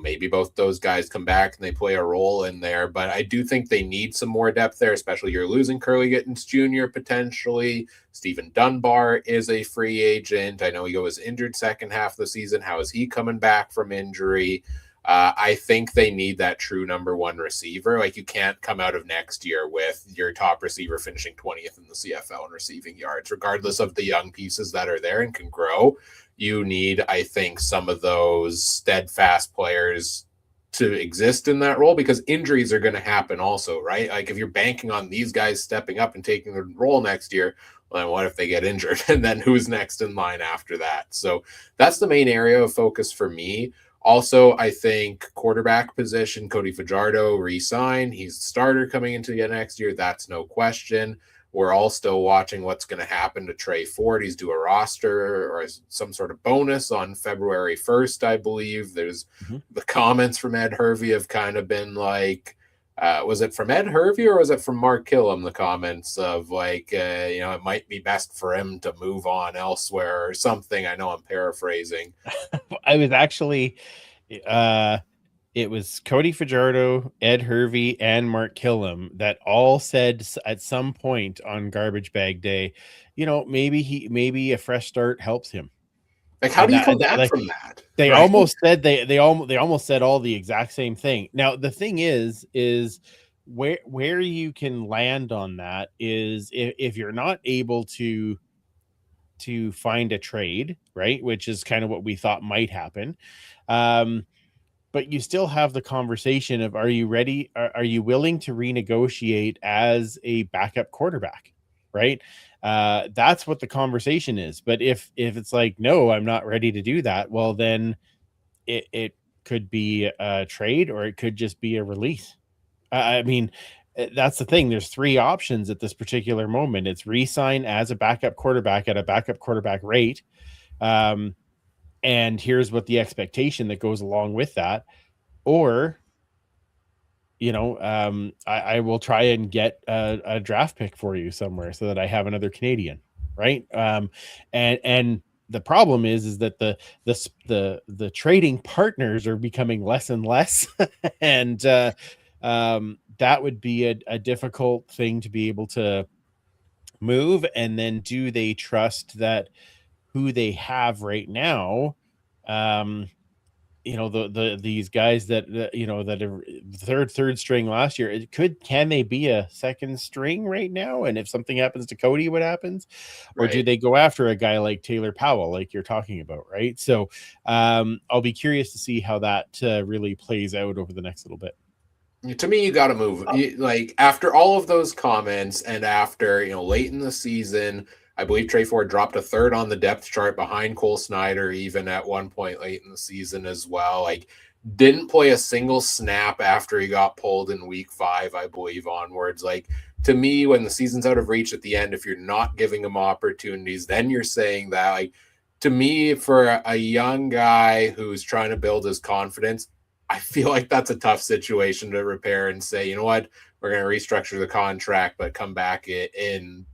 Maybe both those guys come back and they play a role in there, but I do think they need some more depth there, especially you're losing Curly Gittens Jr. potentially. Stephen Dunbar is a free agent. I know he was injured second half of the season. How is he coming back from injury? I think they need that true number one receiver. Like, you can't come out of next year with your top receiver finishing 20th in the CFL in receiving yards, regardless of the young pieces that are there and can grow. You need, I think, some of those steadfast players to exist in that role, because injuries are going to happen also, right? Like, if you're banking on these guys stepping up and taking the role next year, well, then what if they get injured? And then who's next in line after that? So that's the main area of focus for me. Also, I think quarterback position, Cody Fajardo re-sign. He's the starter coming into the next year. That's no question. We're all still watching what's going to happen to Trey Ford. He's due a roster or some sort of bonus on February 1st, I believe. There's the comments from Ed Hervey have kind of been like, was it from Ed Hervey or was it from Mark Killam? The comments of like, it might be best for him to move on elsewhere or something. I know I'm paraphrasing. I was actually, it was Cody Fajardo, Ed Hervey, and Mark Killam that all said at some point on Garbage Bag Day, maybe a fresh start helps him. Like, how do you come back from that? They almost said they almost said all the exact same thing. Now the thing is where you can land on that is if you're not able to find a trade, right, which is kind of what we thought might happen. But you still have the conversation of, are you ready? Are you willing to renegotiate as a backup quarterback? Right. That's what the conversation is. But if it's like, no, I'm not ready to do that, well, then it could be a trade or it could just be a release. I mean, that's the thing. There's three options at this particular moment. It's re-sign as a backup quarterback at a backup quarterback rate. And here's what the expectation that goes along with that. Or, I will try and get a draft pick for you somewhere so that I have another Canadian. Right. And the problem is that the trading partners are becoming less and less. And that would be a difficult thing to be able to move. And then do they trust that who they have right now, these guys that that are third string last year, can they be a second string right now? And if something happens to Cody, what happens? Or do they go after a guy like Taylor Powell, like you're talking about, right? So I'll be curious to see how that really plays out over the next little bit. To me, you got to move. Like, after all of those comments and after, late in the season, I believe Trey Ford dropped a third on the depth chart behind Cole Snyder, even at one point late in the season as well. Like, didn't play a single snap after he got pulled in week 5, I believe, onwards. Like, to me, when the season's out of reach at the end, if you're not giving him opportunities, then you're saying that. Like, to me, for a young guy who's trying to build his confidence, I feel like that's a tough situation to repair and say, you know what, we're going to restructure the contract, but come back in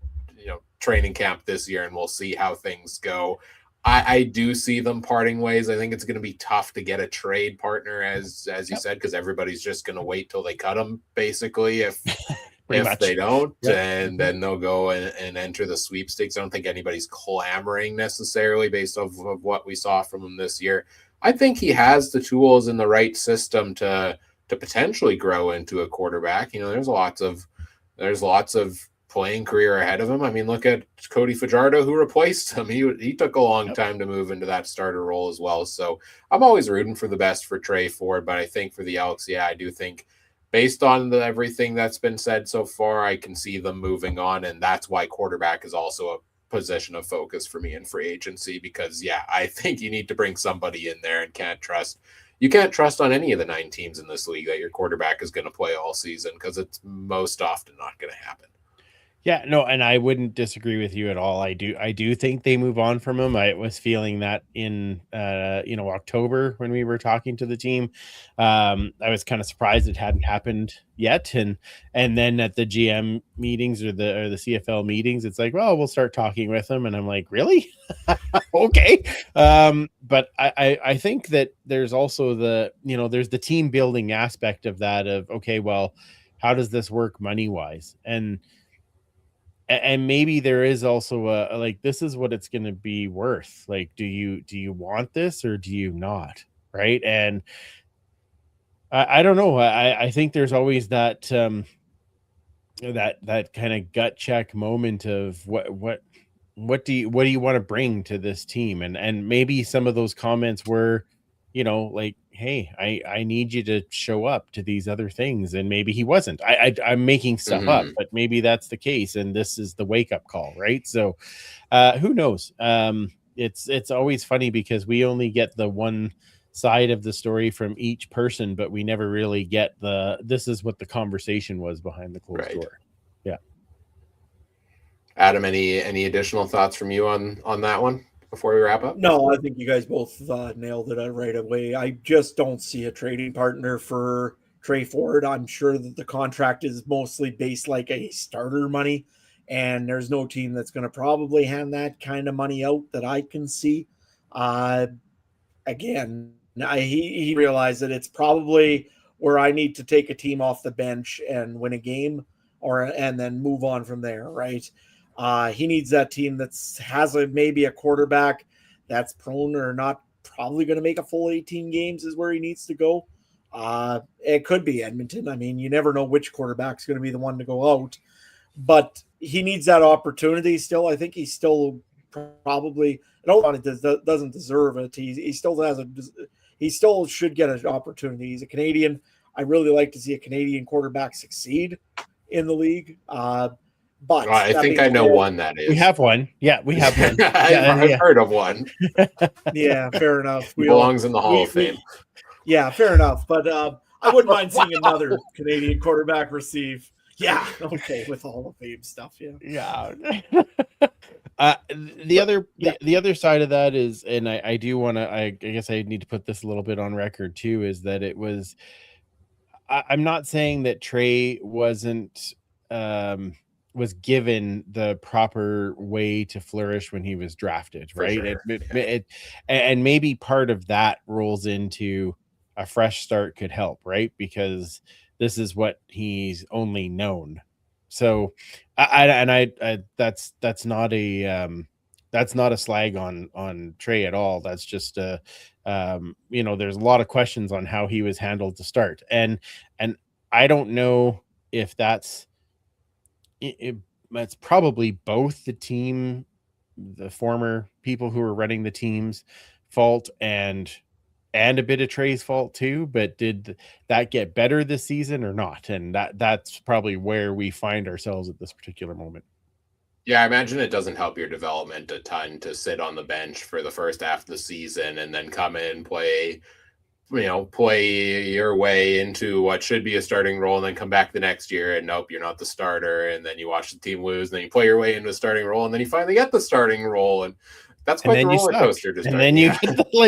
training camp this year and we'll see how things go. I do see them parting ways. I think it's going to be tough to get a trade partner, as you said, because everybody's just going to wait till they cut them, basically, if they don't. Yep. And then they'll go and enter the sweepstakes. I don't think anybody's clamoring necessarily based off of what we saw from him this year. I think he has the tools in the right system to potentially grow into a quarterback. There's lots of playing career ahead of him. I mean, look at Cody Fajardo, who replaced him. He took a long time to move into that starter role as well. So I'm always rooting for the best for Trey Ford, but I think for the Elks, I do think based on everything that's been said so far, I can see them moving on, and that's why quarterback is also position of focus for me in free agency, because I think you need to bring somebody in there, and you can't trust on any of the 9 teams in this league that your quarterback is going to play all season, because it's most often not going to happen. Yeah, no, and I wouldn't disagree with you at all. I do think they move on from him. I was feeling that in October when we were talking to the team. I was kind of surprised it hadn't happened yet, and then at the GM meetings or the CFL meetings, it's like, well, we'll start talking with him, and I'm like, really? Okay. But I think that there's also there's the team building aspect of that, of, okay, well, how does this work money wise? And maybe there is also a like, this is what it's going to be worth. Like, do you want this or do you not? Right. And I don't know. I think there's always that that kind of gut check moment of what do you want to bring to this team? And maybe some of those comments were, like, hey, I need you to show up to these other things. And maybe he wasn't. I'm making stuff up, but maybe that's the case. And this is the wake up call, right? So who knows? It's always funny because we only get the one side of the story from each person, but we never really get this is what the conversation was behind the closed door. Yeah. Adam, any additional thoughts from you on that one before we wrap up? No, I think you guys both nailed it right away. I just don't see a trading partner for Trey Ford. I'm sure that the contract is mostly based like a starter money, and there's no team that's going to probably hand that kind of money out that I can see. Again, he realized that it's probably where I need to take a team off the bench and win a game, and then move on from there, right? He needs that team that has maybe a quarterback that's prone or not probably going to make a full 18 games is where he needs to go. It could be Edmonton. I mean, you never know which quarterback's going to be the one to go out, but he needs that opportunity still. I think he's still probably, I don't want it, doesn't deserve it. He still should get an opportunity. He's a Canadian. I really like to see a Canadian quarterback succeed in the league. But I think I know one that is. We have one. Yeah, we have one. I've heard of one. Yeah, fair enough. He belongs in the Hall of Fame. Yeah, fair enough. But I wouldn't mind seeing another Canadian quarterback receive. Yeah, okay, with Hall of Fame stuff. Yeah. The other side of that is, and I do want to, I guess I need to put this a little bit on record too, is that it was, I'm not saying that Trey wasn't was given the proper way to flourish when he was drafted, right? Sure. And maybe part of that rolls into a fresh start could help, right? Because this is what he's only known. So that's not a slag on Trey at all. That's just there's a lot of questions on how he was handled to start. And I don't know if that's it's probably both the team, the former people who were running the team's fault and a bit of Trey's fault too. But did that get better this season or not? And that's probably where we find ourselves at this particular moment. Yeah, I imagine it doesn't help your development a ton to sit on the bench for the first half of the season and then come in and play your way into what should be a starting role, and then come back the next year and nope, you're not the starter, and then you watch the team lose, and then you play your way into a starting role, and then you finally get the starting role, and that's quite the roller coaster to start. And then you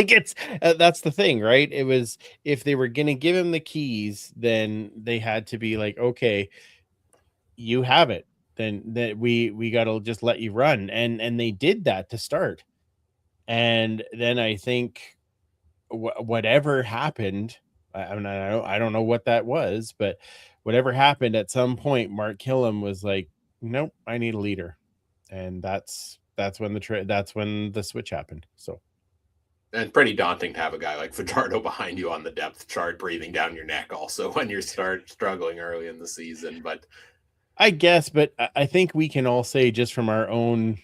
get that's the thing, right? It was, if they were going to give him the keys, then they had to be like, okay, you have it, then that we got to just let you run, and they did that to start. And then I think whatever happened, I don't know what that was, but whatever happened, at some point Mark Killam was like, nope, I need a leader. And that's when the switch happened. So, and pretty daunting to have a guy like Fajardo behind you on the depth chart breathing down your neck also when you start struggling early in the season. But I guess, but I think we can all say, just from our own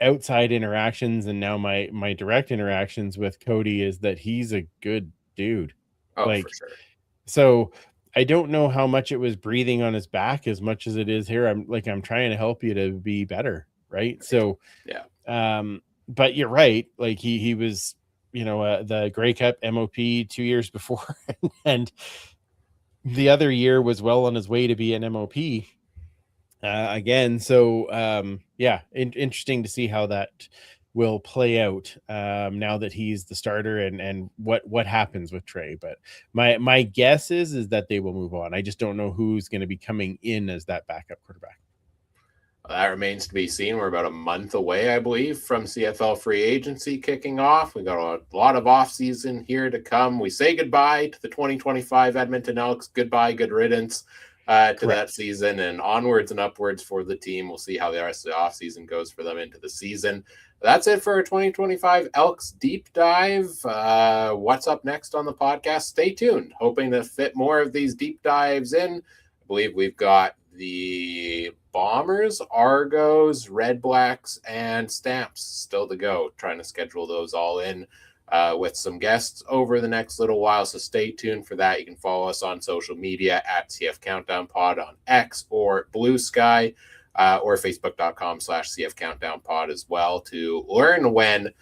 outside interactions and now my direct interactions with Cody, is that he's a good dude. Oh, for sure. So I don't know how much it was breathing on his back as much as it is here. I'm trying to help you to be better, right? So, Yeah. But you're right. Like he was, the Grey Cup MOP 2 years before, and the other year was well on his way to be an MOP again. So, interesting to see how that will play out now that he's the starter, and what happens with Trey. But my guess is that they will move on. I just don't know who's going to be coming in as that backup quarterback. That remains to be seen. We're about a month away, I believe, from CFL free agency kicking off. We got a lot of offseason here to come. We say goodbye to the 2025 Edmonton Elks. Goodbye, good riddance to that season, and onwards and upwards for the team. We'll see how the rest of the offseason goes for them into the season. That's it for our 2025 Elks deep dive. What's up next on the podcast? Stay tuned. Hoping to fit more of these deep dives in. I believe we've got the Bombers, Argos, Red Blacks, and Stamps still to go. Trying to schedule those all in with some guests over the next little while. So stay tuned for that. You can follow us on social media at CF Countdown Pod on X or Blue Sky or Facebook.com/CF Countdown Pod as well to learn when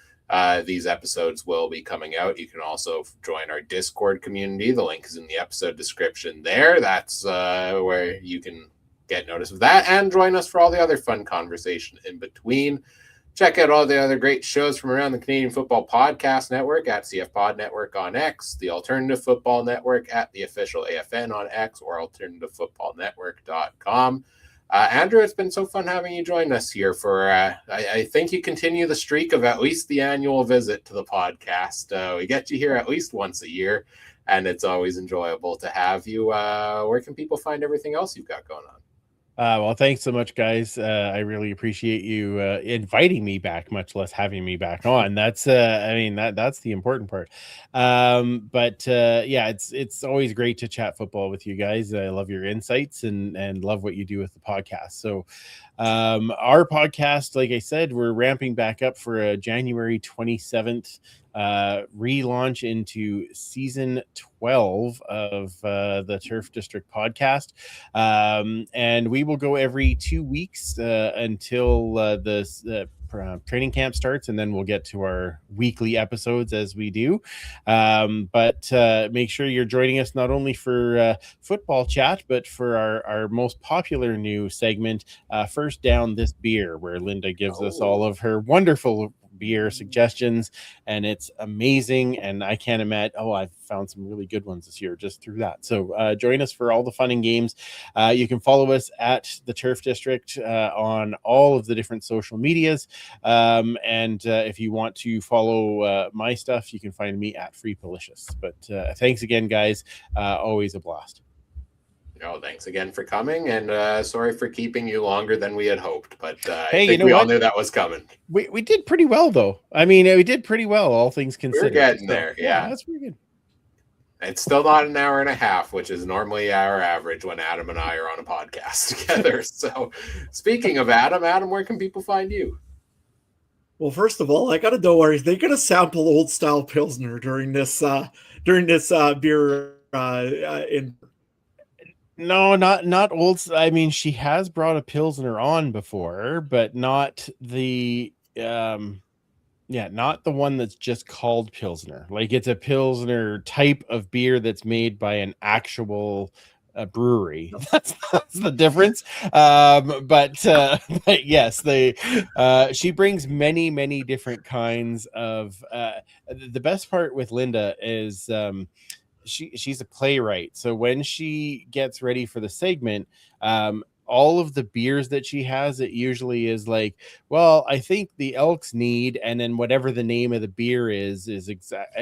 these episodes will be coming out. You can also join our Discord community. The link is in the episode description there. That's where you can get notice of that and join us for all the other fun conversation in between. Check out all the other great shows from around the Canadian Football Podcast Network at CF Pod Network on X, the Alternative Football Network at the official AFN on X, or alternativefoootballnetwork.com. Andrew, it's been so fun having you join us here for, I think you continue the streak of at least the annual visit to the podcast. We get you here at least once a year, and it's always enjoyable to have you. Where can people find everything else you've got going on? Well, thanks so much, guys. I really appreciate you inviting me back, much less having me back on. That's, that's the important part. It's always great to chat football with you guys. I love your insights and love what you do with the podcast. So, our podcast, like I said, we're ramping back up for a January 27th relaunch into season 12 of the Turf District podcast, and we will go every 2 weeks until the training camp starts, and then we'll get to our weekly episodes as we do. But make sure you're joining us not only for football chat, but for our most popular new segment, First Down This Beer, where Linda gives us all of her wonderful beer suggestions, and it's amazing. And I can't imagine, I've found some really good ones this year just through that. So join us for all the fun and games. You can follow us at the Turf District on all of the different social medias. And if you want to follow my stuff, you can find me at Free Pelicious. But thanks again, guys. Always a blast. Thanks again for coming, and sorry for keeping you longer than we had hoped, but hey, I think we all knew that was coming. We did pretty well, though. I mean, we did pretty well, all things considered. We're getting there, yeah. That's pretty good. It's still not an hour and a half, which is normally our average when Adam and I are on a podcast together. So speaking of Adam, where can people find you? Well, first of all, I got to know, are they going to sample old style Pilsner during this beer in? No, not old. I mean, she has brought a Pilsner on before, but not the not the one that's just called Pilsner. Like, it's a Pilsner type of beer that's made by an actual brewery. That's the difference. But yes, she brings many different kinds of. The best part with Linda is she's a playwright. So when she gets ready for the segment, all of the beers that she has, it usually is like, well, I think the Elks need, and then whatever the name of the beer is exact,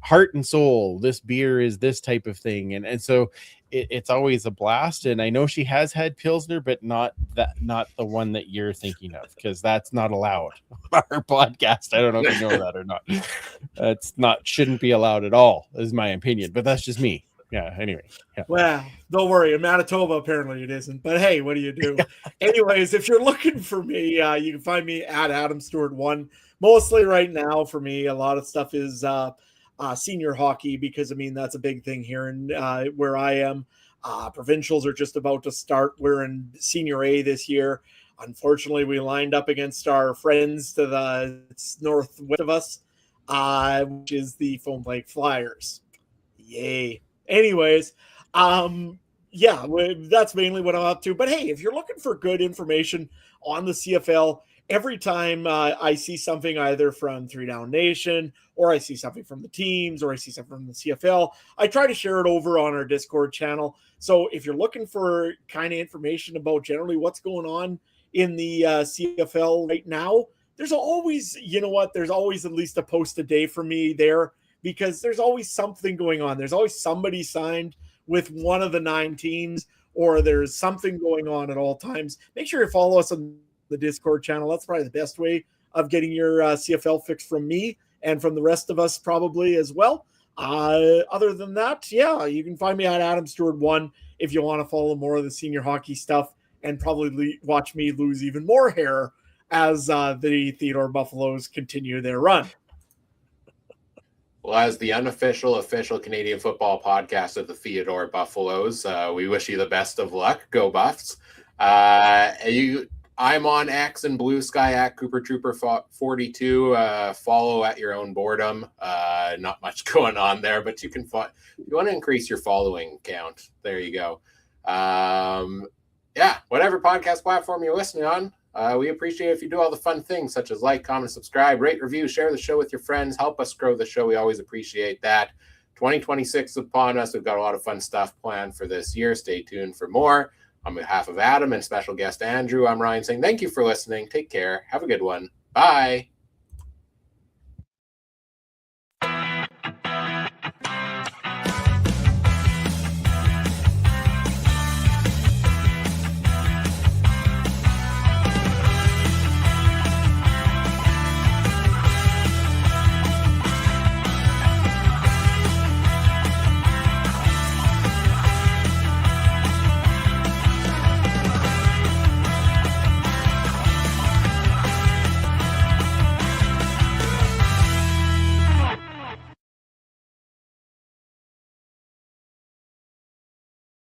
heart and soul. This beer is this type of thing, and so it's always a blast. And I know she has had Pilsner, but not the one that you're thinking of, because that's not allowed on our podcast. I don't know if you know that or not. That's shouldn't be allowed at all, is my opinion. But that's just me. Yeah. Anyway. Yeah. Well, don't worry. In Manitoba, apparently it isn't. But hey, what do you do? Anyways, if you're looking for me, you can find me at Adam Stewart 1. Mostly right now for me, a lot of stuff is senior hockey, because I mean that's a big thing here and where I am. Provincials are just about to start. We're in Senior A this year. Unfortunately, we lined up against our friends to the northwest of us, which is the Foam Lake Flyers. Yay. Anyways, yeah, that's mainly what I'm up to. But hey, if you're looking for good information on the CFL, every time I see something either from 3 Down Nation, or I see something from the teams, or I see something from the CFL, I try to share it over on our Discord channel. So if you're looking for kind of information about generally what's going on in the CFL right now, there's always, there's always at least a post a day for me there, because there's always something going on. There's always somebody signed with one of the 9 teams, or there's something going on at all times. Make sure you follow us on the Discord channel. That's probably the best way of getting your CFL fix from me and from the rest of us probably as well. Other than that, yeah, you can find me at Adam Stewart 1 if you want to follow more of the senior hockey stuff and probably watch me lose even more hair as the Theodore Buffaloes continue their run. Well, as the unofficial, official Canadian football podcast of the Theodore Buffaloes, we wish you the best of luck. Go Buffs. I'm on X and Blue Sky at Cooper Trooper 42. Follow at your own boredom. Not much going on there, but you can if you want to increase your following count. There you go. Yeah, whatever podcast platform you're listening on, we appreciate if you do all the fun things such as like, comment, subscribe, rate, review, share the show with your friends, help us grow the show. We always appreciate that. 2026 is upon us. We've got a lot of fun stuff planned for this year. Stay tuned for more. On behalf of Adam and special guest Andrew, I'm Ryan saying thank you for listening. Take care. Have a good one. Bye.